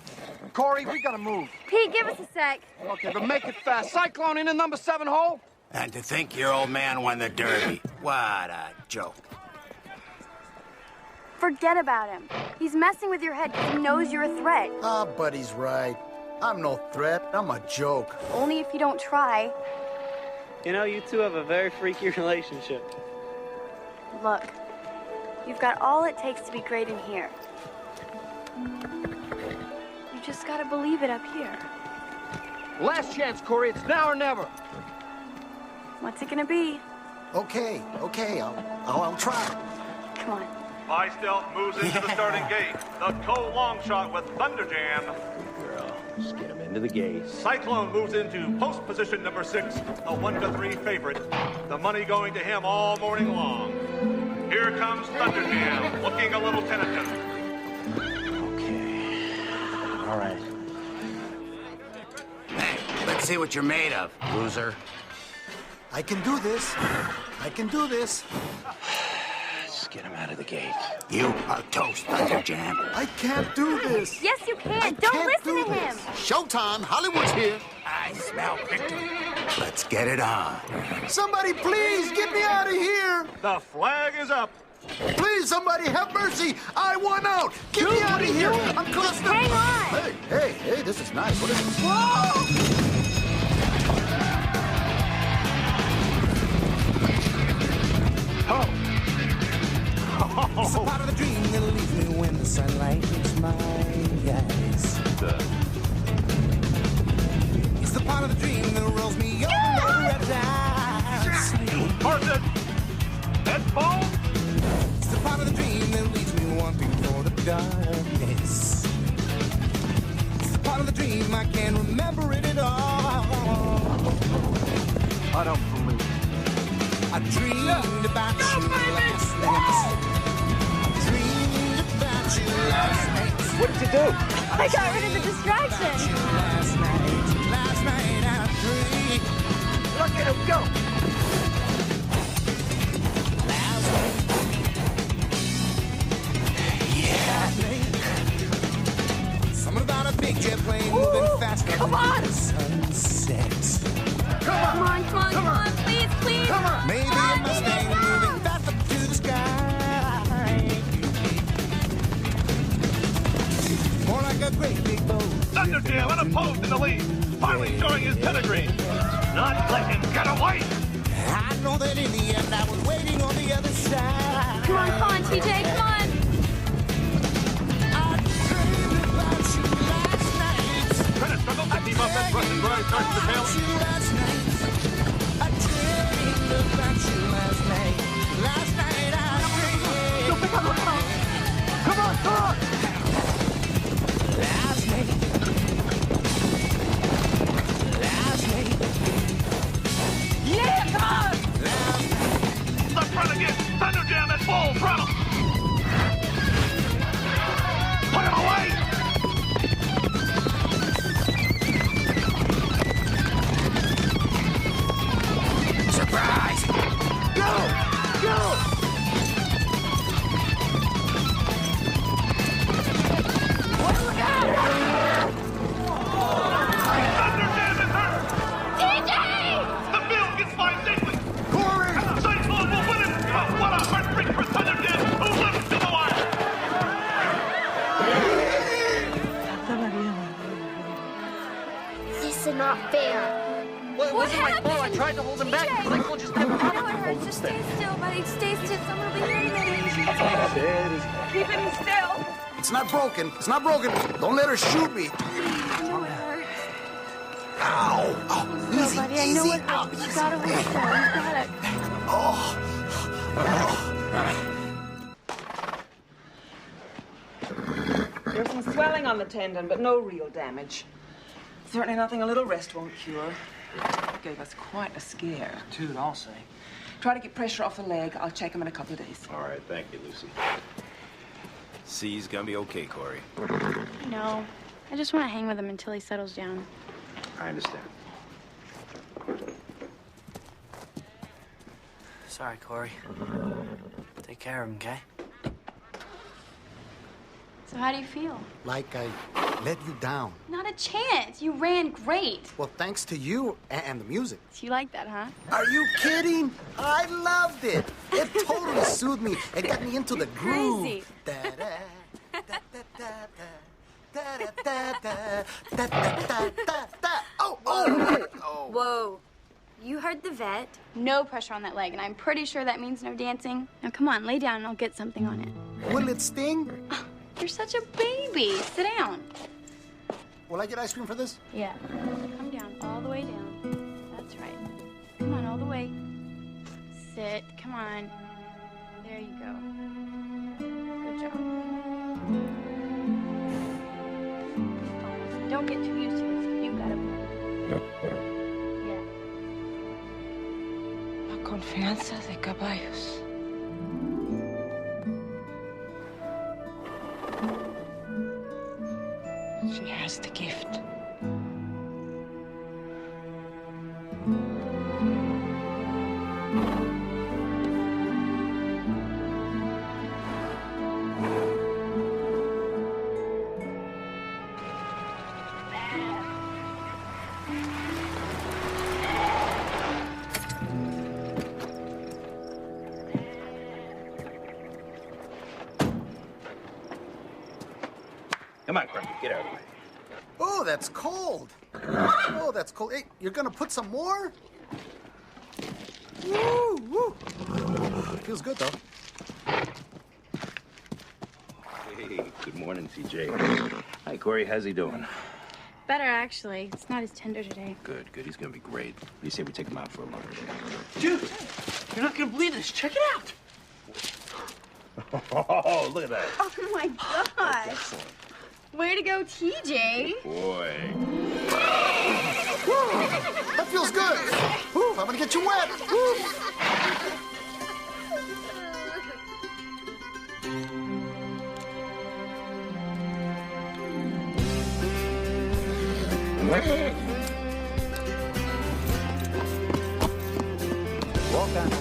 Corey, we gotta move. Pete, give us a sec. Okay, but make it fast. Cyclone in the number 7 hole. And to think your old man won the Derby. What a joke. Forget about him. He's messing with your head because he knows you're a threat. Ah, buddy's right. I'm no threat. I'm a joke. Only if you don't try. You know, you two have a very freaky relationship. Look, you've got all it takes to be great in here. You just gotta believe it up here. Last chance, Corey. It's now or never. What's it gonna be? Okay, I'll try. Come on. By Stealth moves into the starting gate. The long shot with Thunder Jam. Good girl. Just get him into the gate. Cyclone moves into post position number 6, a 1-3 favorite. The money going to him all morning long. Here comes Thunder Jam, looking a little tentative. Okay. All right. Hey, let's see what you're made of, loser. I can do this. I can do this. Just get him out of the gate. You are toast, Thunder Jam. I can't do this. Yes, you can. Don't listen to him. Showtime. Hollywood's here. I smell victory. Let's get it on. Somebody, please get me out of here. The flag is up. Please, somebody, have mercy. I won out. Get me out of here. I'm clustered. Hang on. Hey, this is nice. What is this? Whoa! It's a part of the dream that leaves me when the sunlight hits my eyes. It's the part of the dream that rolls me over the red eyes. Carson! That's ball! It's the part of the dream that leaves me wanting for the darkness. It's the part of the dream I can't remember it at all. I don't believe it. I dreamed about you last night. What did you do? I got rid of the distraction. Last night I dreamed. Look at him go. Something about a big jet plane moving faster come on. than the sunset. Come on, please. Come on. Maybe a Mustang moving faster to the sky. More like a great big boat. Thunder Jam unopposed in the lead, finally showing his pedigree. Not let him get away. I know that in the end I was waiting on the other side. Come on, TJ, come on. I dreamed about you last night. Trying to struggle to keep up that rush and drive starts to fail. I dreamed about you last night. Last night I dreamed. Don't pick up the phone. Come on. Last night. Yeah, come on. The front again. Thunder Jam at full throttle. Put him away. Surprise! Go! Look out! Thunder Jam is hurt. TJ! The field gets by safely. Corey! Cyclone will win it. Oh, what a heartbreak for Thunder Jam, who lives to the wire. This is not fair. Well, it wasn't my fault. I tried to hold him back. TJ? Cyclone just kept I know it hurts. Just stay still, buddy. Stay still. Someone will be here in a minute. Keep him still. It's not broken. It's not broken. Don't let her shoot me. I know it hurts. Ow. Oh, No, easy, buddy, I know easy. it hurts. You gotta hold still. You got it. There's some swelling on the tendon, but no real damage. Certainly nothing a little rest won't cure. Gave us quite a scare. Dude, I'll say. Try to get pressure off the leg. I'll check him in a couple of days. All right, thank you, Lucy. See, he's gonna be okay, Corey. No, I just want to hang with him until he settles down. I understand. Sorry, Corey. Take care of him, okay? So how do you feel? Like I let you down. Not a chance. You ran great. Well, thanks to you and the music. You like that, huh? Are you kidding? I loved it. It totally soothed me and got me into the groove. Crazy. Oh. Whoa. You heard the vet. No pressure on that leg, and I'm pretty sure that means no dancing. Now, come on, lay down and I'll get something on it. Will it sting? You're such a baby. Sit down. Will I get ice cream for this? Yeah. Come down, all the way down. That's right. Come on, all the way. Sit. Come on. There you go. Good job. Don't get too used to this. You gotta move. Yeah. La confianza de caballos. She has the gift. Come on, Crumpy, get out of the way. Oh, that's cold. Oh, that's cold. Hey, you're gonna put some more? Woo, woo. Feels good, though. Hey, good morning, TJ. Hi, Corey, how's he doing? Better, actually. It's not as tender today. Good, good. He's gonna be great. What do you say we take him out for a lunch? Dude, you're not gonna believe this. Check it out. Oh, look at that. Oh, my gosh. Way to go, TJ. Boy. That feels good. Ooh, I'm gonna get you wet. Ooh. Walk on.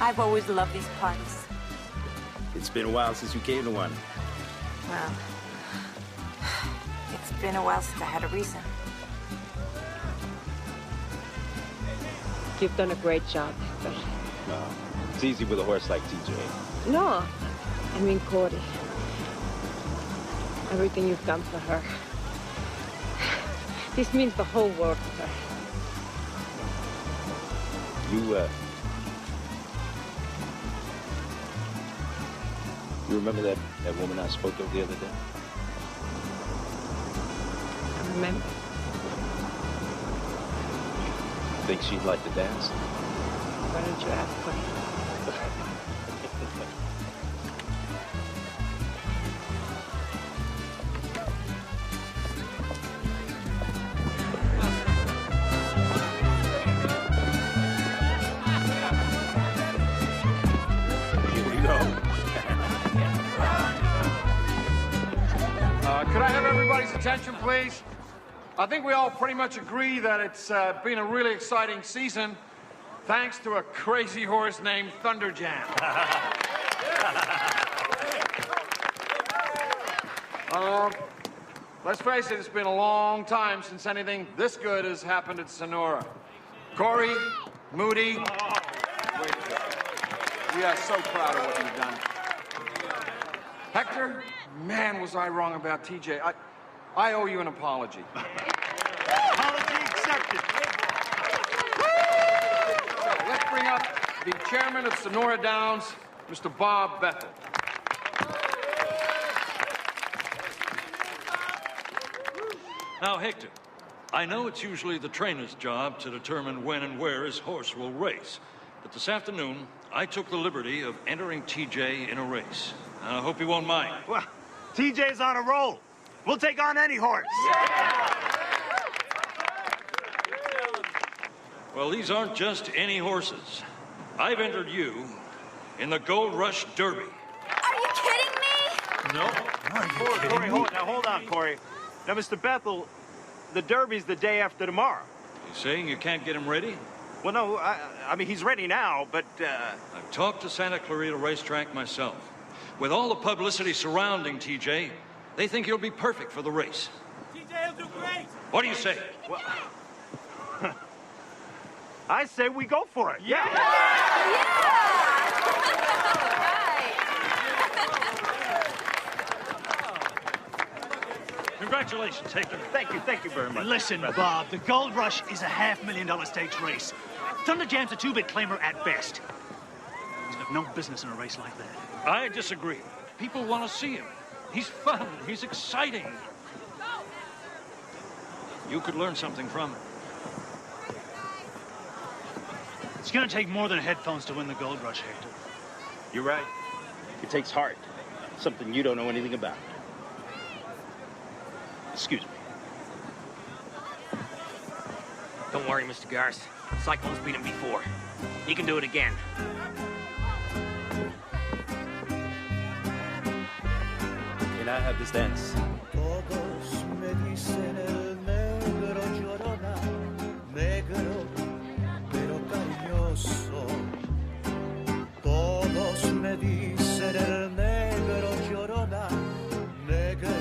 I've always loved these parties. It's been a while since you came to one. Well, it's been a while since I had a reason. You've done a great job, but... No, it's easy with a horse like TJ. No, I mean Cordy. Everything you've done for her. This means the whole world to her. You remember that woman I spoke of the other day? I remember. Think she'd like to dance? Why didn't you ask me? Could I have everybody's attention, please? I think we all pretty much agree that it's been a really exciting season, thanks to a crazy horse named Thunderjam. Let's face it, it's been a long time since anything this good has happened at Sonora. Corey, Moody, we are so proud of what you've done. Hector, man, was I wrong about TJ. I owe you an apology. Apology accepted. So let's bring up the chairman of Sonora Downs, Mr. Bob Bethel. Now, Hector, I know it's usually the trainer's job to determine when and where his horse will race, but this afternoon, I took the liberty of entering TJ in a race. And I hope you won't mind. Well, TJ's on a roll. We'll take on any horse. Well, these aren't just any horses. I've entered you in the Gold Rush Derby. Are you kidding me? No. Corey, hold on, Corey. Now, Mr. Bethel, the Derby's the day after tomorrow. You saying you can't get him ready? Well, no, I mean, he's ready now, but, I've talked to Santa Clarita Racetrack myself. With all the publicity surrounding TJ, they think he'll be perfect for the race. TJ will do great. What do you say? Well, I say we go for it. Yeah. Congratulations, Hector. Thank you very much. Listen, Bob, the Gold Rush is a $500,000 stakes race. Thunderjam's a two-bit claimer at best. He's got no business in a race like that. I disagree. People want to see him. He's fun. He's exciting. You could learn something from him. It's gonna take more than headphones to win the Gold Rush, Hector. You're right. It takes heart. Something you don't know anything about. Excuse me. Don't worry, Mr. Garce. Cyclone's beat him before. He can do it again. Can I have this dance? Todos me dicen el negro llorona, negro pero cariñoso. Todos me dicen el negro llorona, negro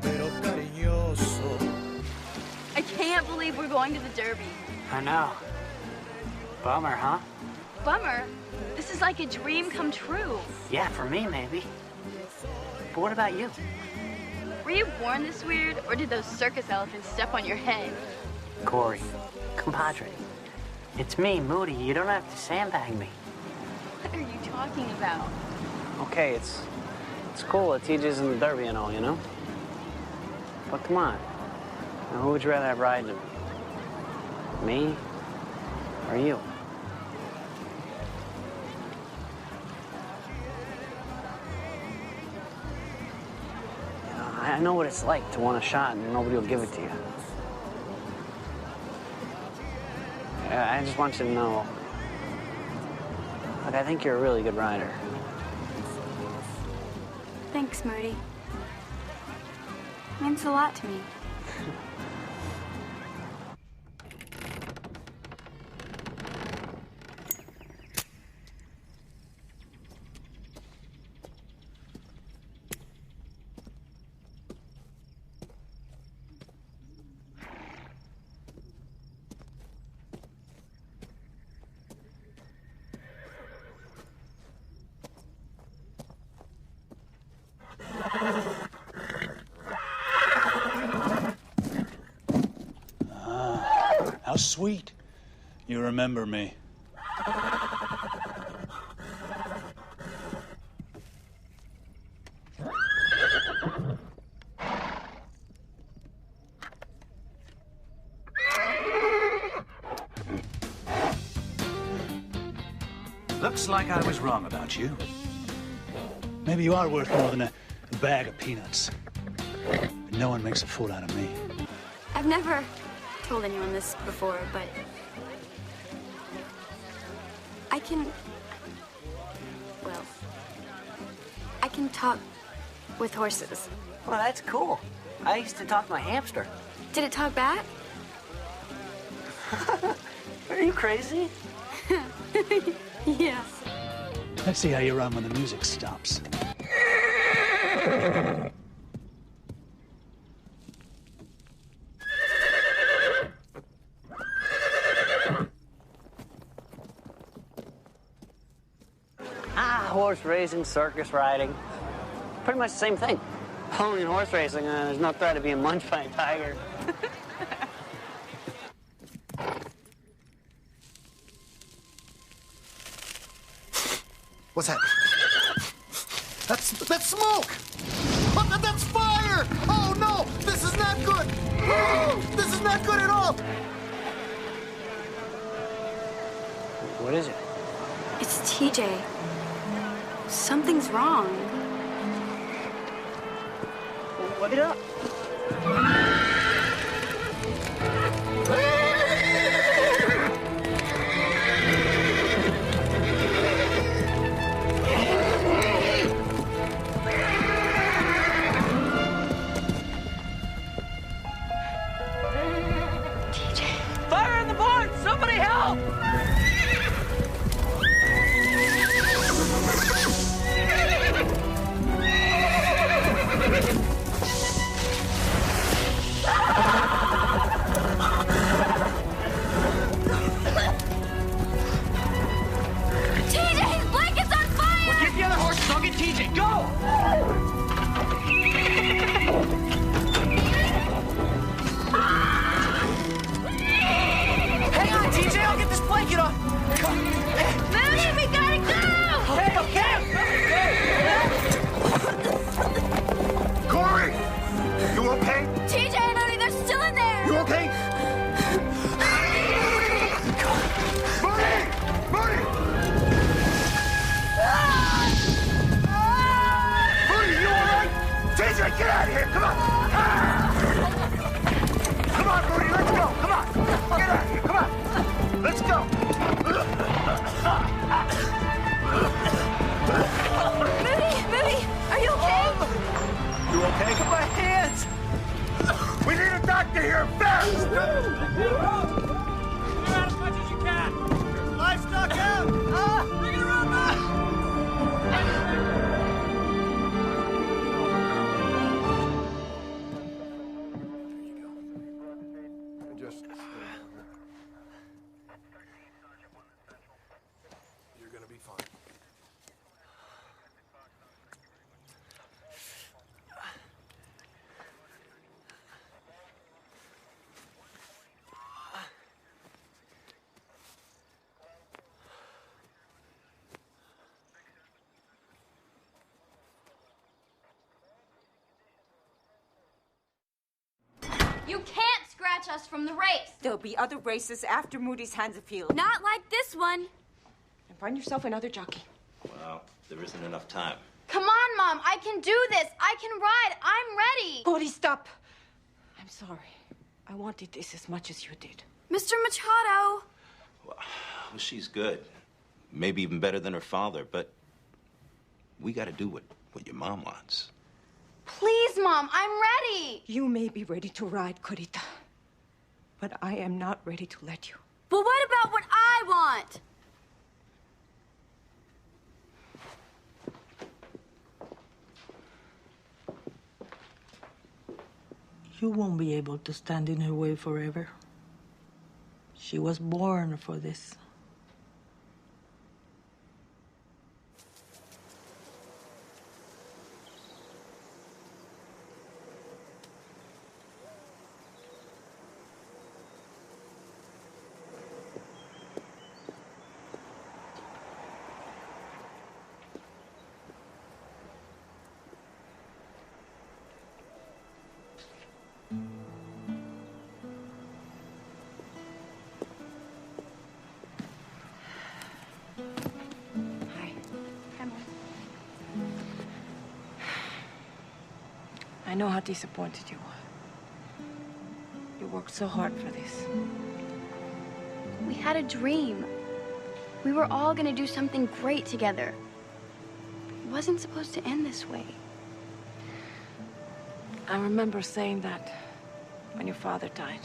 pero cariñoso. I can't believe we're going to the Derby. I know. Bummer, huh? Bummer. This is like a dream come true. Yeah, for me, maybe. But what about you? Were you born this weird, or did those circus elephants step on your head? Corey, compadre. It's me, Moody. You don't have to sandbag me. What are you talking about? Okay, it's cool that TJ's in the Derby and all, you know? But come on. Now, who would you rather have riding him? Me or you? I know what it's like to want a shot and nobody will give it to you. I just want you to know, look, I think you're a really good rider. Thanks, Moody. Means a lot to me. How sweet. You remember me. Looks like I was wrong about you. Maybe you are worth more than a bag of peanuts. But no one makes a fool out of me. I've never told anyone this before, but I can talk with horses. Well, that's cool. I used to talk my hamster. Did it talk back? Are you crazy? Yes. Let's see how you run when the music stops. Horse racing, circus riding. Pretty much the same thing. Only in horse racing, there's no threat of being munched by a tiger. What's that? That's smoke! Oh, that's fire! Oh no! This is not good! Oh, this is not good at all! What is it? It's TJ. Something's wrong. Look it up. TJ. Fire in the barn! Somebody help! TJ, his blanket's on fire! Well, get the other horses. I'll get TJ. Go! Hang on, TJ, I'll get this blanket on. Moody, we gotta go! Okay. Corey! You okay? TJ and Moody, they're still in there! You okay? Marty! Marty! Marty, you all right? TJ, get out of here! Come on! Come on, Marty, let's go! Come on! Get out of here! Come on! Let's go! Moody, are you okay? You okay? Look at my hands! We need a doctor here, fast! Get out as much as you can! There's livestock out! Bring it around now! Just you're gonna be fine. You can't scratch us from the race. There'll be other races after Moody's hands a field. Not like this one. And find yourself another jockey. Well, there isn't enough time. Come on, Mom. I can do this. I can ride. I'm ready. Cody, stop. I'm sorry. I wanted this as much as you did. Mr. Machado. Well, she's good. Maybe even better than her father, but we got to do what your mom wants. Please, Mom. I'm ready. You may be ready to ride, Corita, but I am not ready to let you. But what about what I want? You won't be able to stand in her way forever. She was born for this. I know how disappointed you were. You worked so hard for this. We had a dream. We were all gonna do something great together. It wasn't supposed to end this way. I remember saying that when your father died.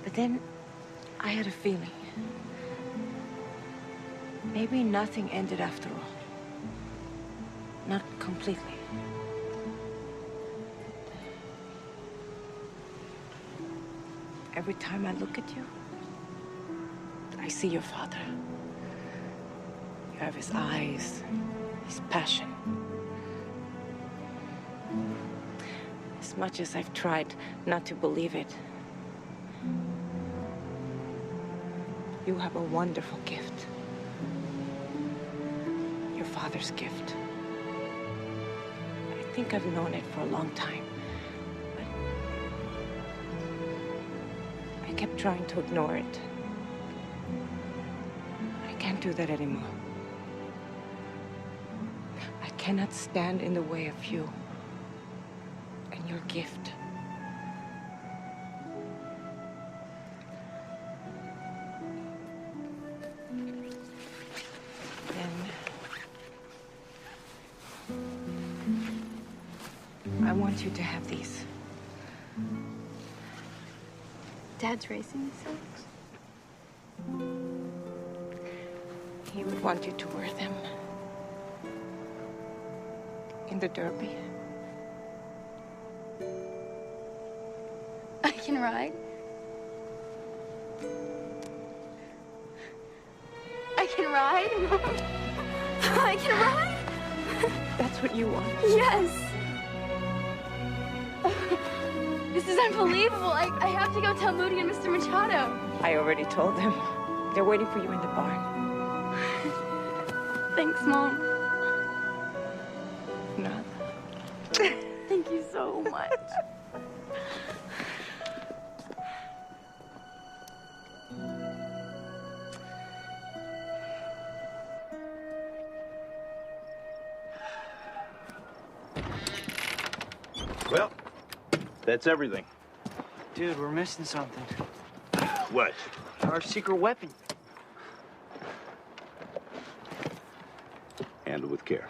But then I had a feeling. Maybe nothing ended after all. Not completely. Every time I look at you, I see your father. You have his eyes, his passion. As much as I've tried not to believe it, you have a wonderful gift. Your father's gift. I think I've known it for a long time, but I kept trying to ignore it. I can't do that anymore. I cannot stand in the way of you and your gift. I want you to have these. Dad's racing these. He would want you to wear them in the Derby. I can ride. I can ride. I can ride. That's what you want. Yes. This is unbelievable. I have to go tell Moody and Mr. Machado. I already told them. They're waiting for you in the barn. Thanks, Mom. No. Thank you so much. Well, that's everything. Dude, we're missing something. What? Our secret weapon. Handle with care.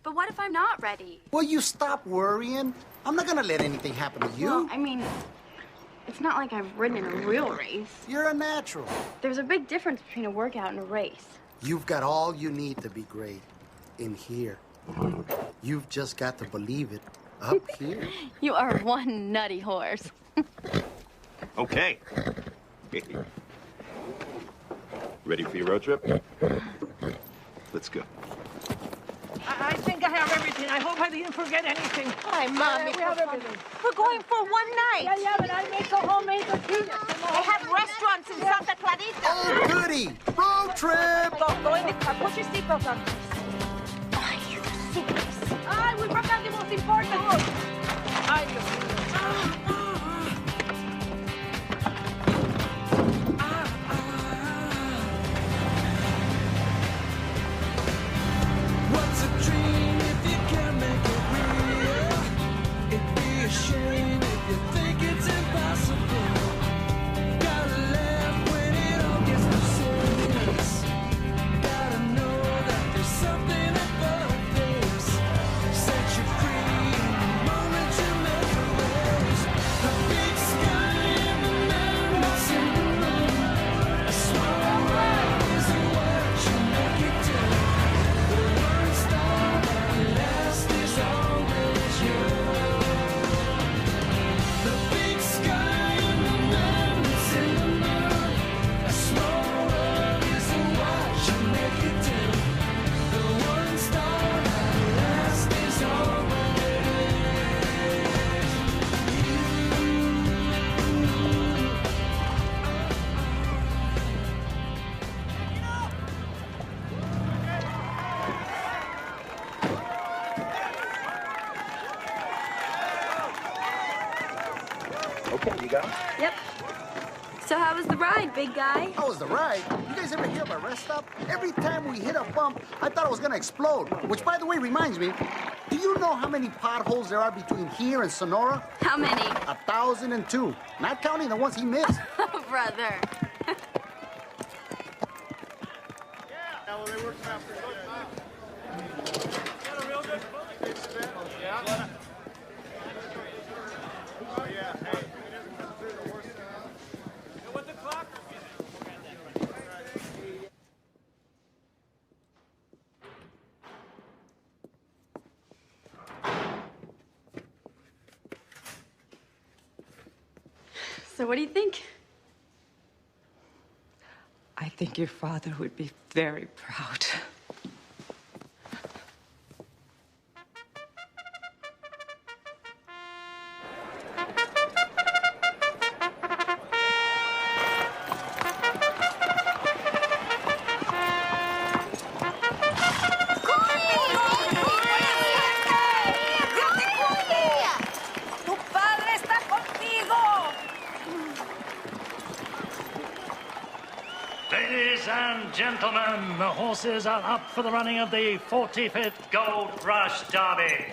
But what if I'm not ready? Will you stop worrying? I'm not gonna let anything happen to you. Well, I mean, it's not like I've ridden in a real race. You're a natural. There's a big difference between a workout and a race. You've got all you need to be great in here. You've just got to believe it up here. You are one nutty horse. Okay. Ready for your road trip? Let's go. I think I have everything. I hope I didn't forget anything. Hi, Mommy. We have everything. We're going for one night. Yeah, but I make a homemade tortilla. They have restaurants in Santa Clarita. Oh, goody! Road trip! Go in the car. Put your seatbelt on. Ay, we forgot the most important one. Ay, Dios mío. What's a dream if you can't make it real? It'd be a shame if you think it's impossible. Gotta laugh when it all gets too serious. Gotta know that there's something above this. Set you free the moment you make a race. The big sky and the mountains in the moon. A small world isn't what you make it to. The one star that lasts is always you. The big sky and the mountains in the moon. A small world isn't what you make it to. The one star that lasts is always you. Okay, you got it? Yep. So how was the ride, big guy? How was the ride? You guys ever hear of a rest stop? Every time we hit a bump, I thought it was gonna explode. Which, by the way, reminds me, do you know how many potholes there are between here and Sonora? How many? 1,002. Not counting the ones he missed. Oh, brother. So what do you think? I think your father would be very proud. Ladies and gentlemen, the horses are up for the running of the 45th Gold Rush Derby.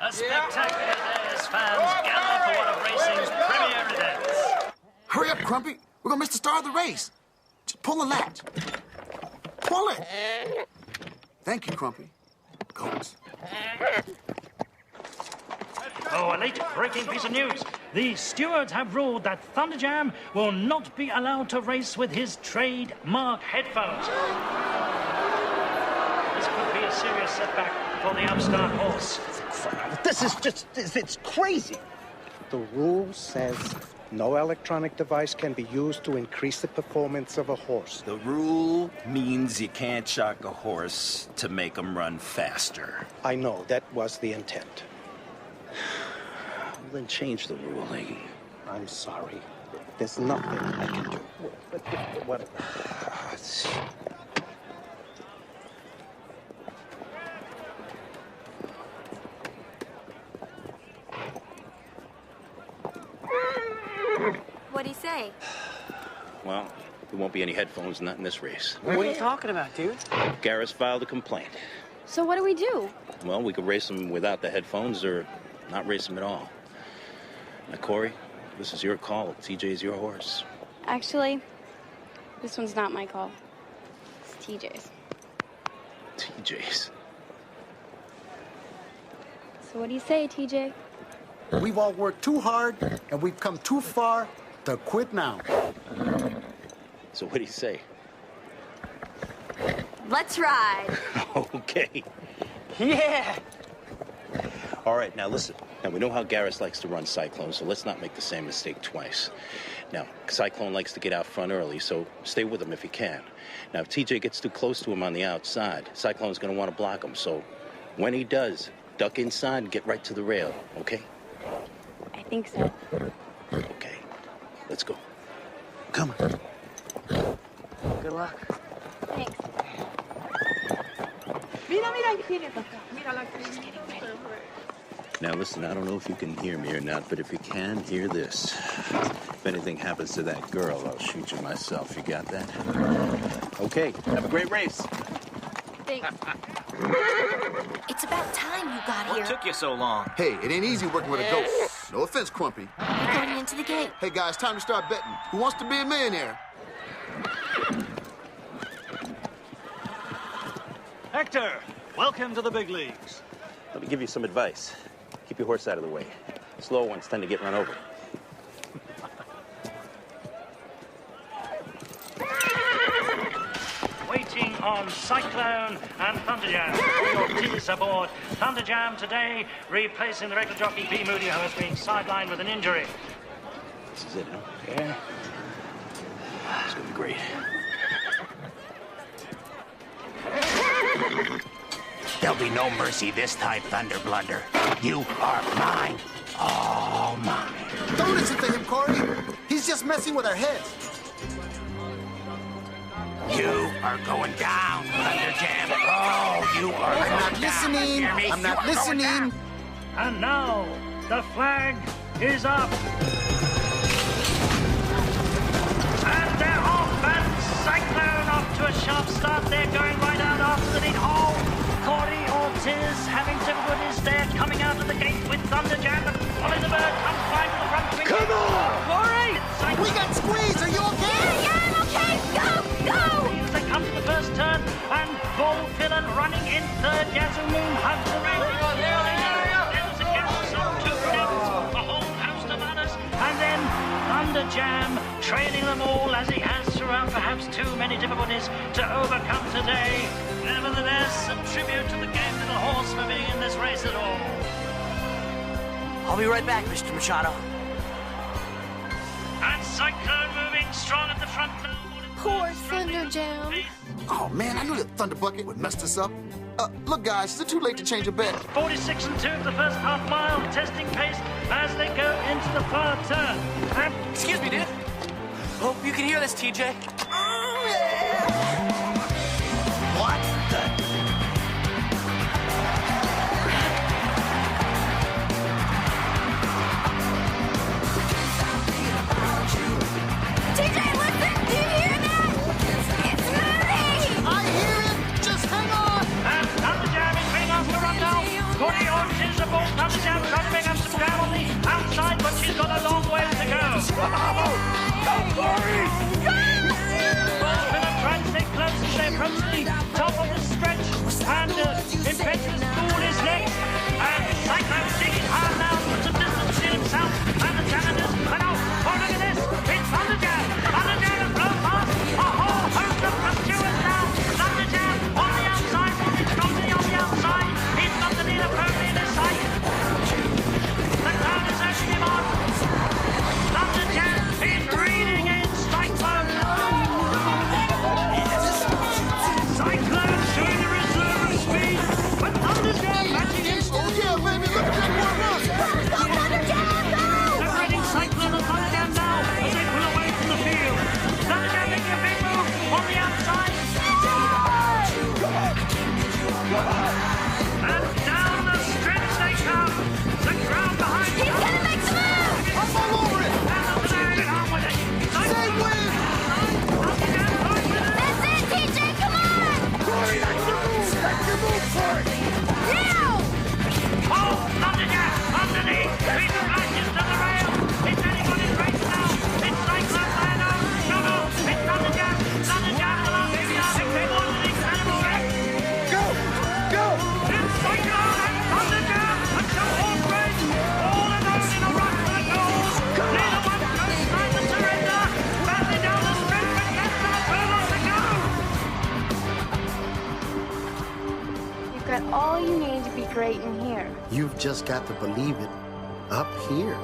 A spectacular day as fans gather for one of racing's premier events. Hurry up, Crumpy. We're gonna miss the start of the race. Just pull the latch. Pull it. Thank you, Crumpy. Goats. Oh, a late breaking piece of news. The stewards have ruled that Thunderjam will not be allowed to race with his trademark headphones. This could be a serious setback for the upstart horse. This is just, it's crazy. The rule says no electronic device can be used to increase the performance of a horse. The rule means you can't shock a horse to make him run faster. I know, that was the intent. Well, then change the ruling. I'm sorry. There's nothing I can do. What? What'd he say? Well, there won't be any headphones, not in this race. What are you talking about, dude? Garris filed a complaint. So what do we do? Well, we could race him without the headphones or not race him at all. Now, Corey, this is your call. TJ's your horse. Actually, this one's not my call. It's TJ's. TJ's? So what do you say, TJ? We've all worked too hard, and we've come too far to quit now. So what do you say? Let's ride. Okay. Yeah! All right, now listen. Now, we know how Garris likes to run Cyclone, so let's not make the same mistake twice. Now, Cyclone likes to get out front early, so stay with him if you can. Now, if TJ gets too close to him on the outside, Cyclone's going to want to block him, so when he does, duck inside and get right to the rail, okay? I think so. Okay. Let's go. Come on. Good luck. Thanks. Mira, mira, viene para acá. Mira la que viene. Now, listen, I don't know if you can hear me or not, but if you can, hear this. If anything happens to that girl, I'll shoot you myself. You got that? Okay, have a great race. Thanks. It's about time you got here. What took you so long? Hey, it ain't easy working with a goat. No offense, Crumpy. You're going into the gate. Hey, guys, time to start betting. Who wants to be a millionaire? Hector, welcome to the big leagues. Let me give you some advice. Keep your horse out of the way. Slow ones tend to get run over. Waiting on Cyclone and Thunderjam. All your teams aboard. Thunderjam today replacing the regular jockey B. Moody, who has been sidelined with an injury. This is it, huh? Yeah. It's gonna be great. There'll be no mercy this time, Thunder Blunder. You are mine. All mine. Don't listen to him, Corey. He's just messing with our heads. You are going down, Thunderjam. Oh, you are I'm going not down. listening. Hear me? I'm You not are going listening. down. And now, the flag is up. And they're off, and Cyclone sharp start there, going right out after the lead. Oh, Corey Ortiz having difficulties there, coming out of the gate with Thunderjam. But Ollie the Bird comes by to the front. Come on! Corey! We got squeezed. Are you okay? Yeah, I'm okay. Go! As they come to the first turn, and Bull Villain running in third. Yazoo Moon hugs the rail. There's a gap of some 2 minutes. A whole host of others. And then Thunderjam trailing them all as he has throughout perhaps too many difficulties to overcome today. Nevertheless, a tribute to the game little horse for being in this race at all. I'll be right back, Mr. Machado. And Cyclone moving strong at the front now. Poor Thunderjam. Oh, man, I knew that Thunder Bucket would mess this up. Look, guys, is it too late to change a bet? 46 and 2 of the first half mile, testing pace as they go into the far turn. And excuse me, dude. Hope you can hear this, TJ. What the? TJ, listen! Do you hear that? It's moving! I hear it! Just hang on! And Thunderjam is being asked to run now. Corey Ortiz aboard Thunderjam trying to make up some ground on the outside, but she's got a long way to go. Go, Corey! Bullfiller trying to stay close as they approach the top of the stretch. And Impetuous Fool is next. And Cyclone digging hard now to put some distance between himself and the challengers. And oh, look at this! It's Thunderjam! Thunderjam has blown past a whole host of pursuers now. Thunderjam on the outside, moving strongly on the outside. He's got the leader firmly in his sight. The crowd is urging him on. Thunderjam is reading in Cyclone. Cyclone showing the reserve of speed, but Thunderjam matching him. Oh, yeah, baby, look at that one run! Go, Thunderjam, go! Separating Cyclone and Thunderjam now as they pull away from the field. Thunderjam making a big move on the outside. And down the stretch they come. The crowd behind him. He's gonna make the move! I'm all over it! And up and down with it. Say when! That's it, TJ, come on! Corey, that's your move! That's your move, Corey! Now! Oh, Thunderjam underneath. He crashes to the rail. It's anybody's race now. It's Cyclone there now. No, it's Thunderjam. Thunderjam will not be the other. They want an incredible race. Go! Go! It's Cyclone and Thunderjam. A two-horse race. All alone in a rush for the goals. Neither one shows signs of surrender. Battling down the stretch with less than a furlong to go. You've got all you need to be great in here. You've just got to believe it up here.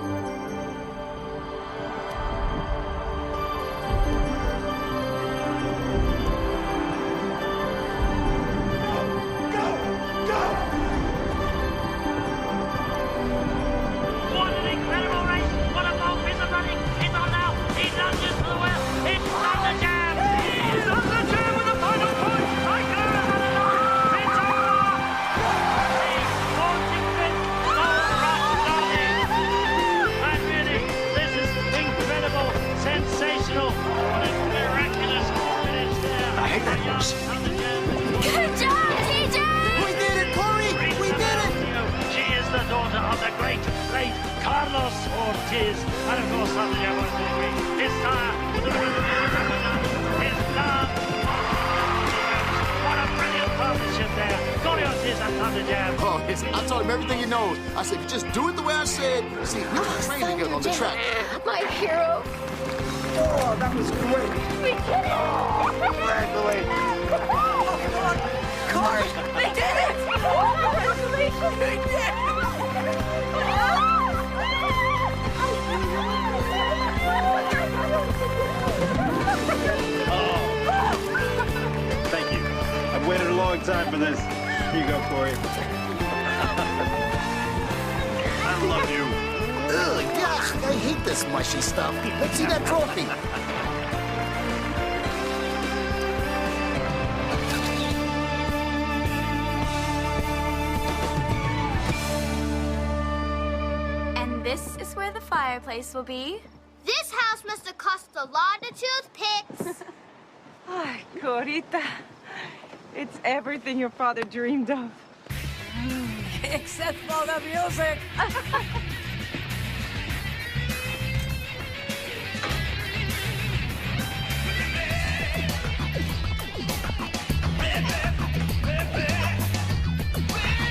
What an incredible race. What a ball piece of running. He's on now. He lunges for the well. It's Thunderjam. It's Thunderjam with the final point. Cyclone is on the line. It's over. The 45th Gold Rush Derby. And really, this is incredible, sensational, what a miraculous finish there. I hate that horse. Good job, TJ! We did it, Corey! We did it! She is the daughter of the great, late Carlos Ortiz. And of course, Thunderjam was to agree. His sire, his love. What a brilliant partnership there. Corey Ortiz and Thunderjam. Oh, yes, I told him everything he knows. I said, if you just do it the way I said, see, we can train together on the track. My hero. Oh, that was great! We did it! Congratulations! Corey, they did it! Congratulations! They did Thank you. I've waited a long time for this. Here you go, Corey. I love you. Ugh, gosh, I hate this mushy stuff. Let's see that trophy. And this is where the fireplace will be. This house must have cost a lot of toothpicks. Ay, Corita. It's everything your father dreamed of. Except for the music.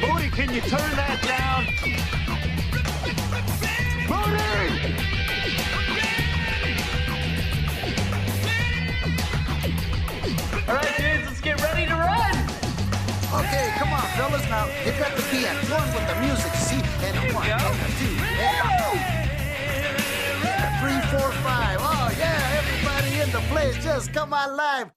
Booty, can you turn that down? Booty! All right, dudes, let's get ready to run. Okay, come on, fellas. Now, you got to be at one with the music, see? And a one, and a two, and a 3, 4, 5. Oh, yeah, everybody in the place, just come alive.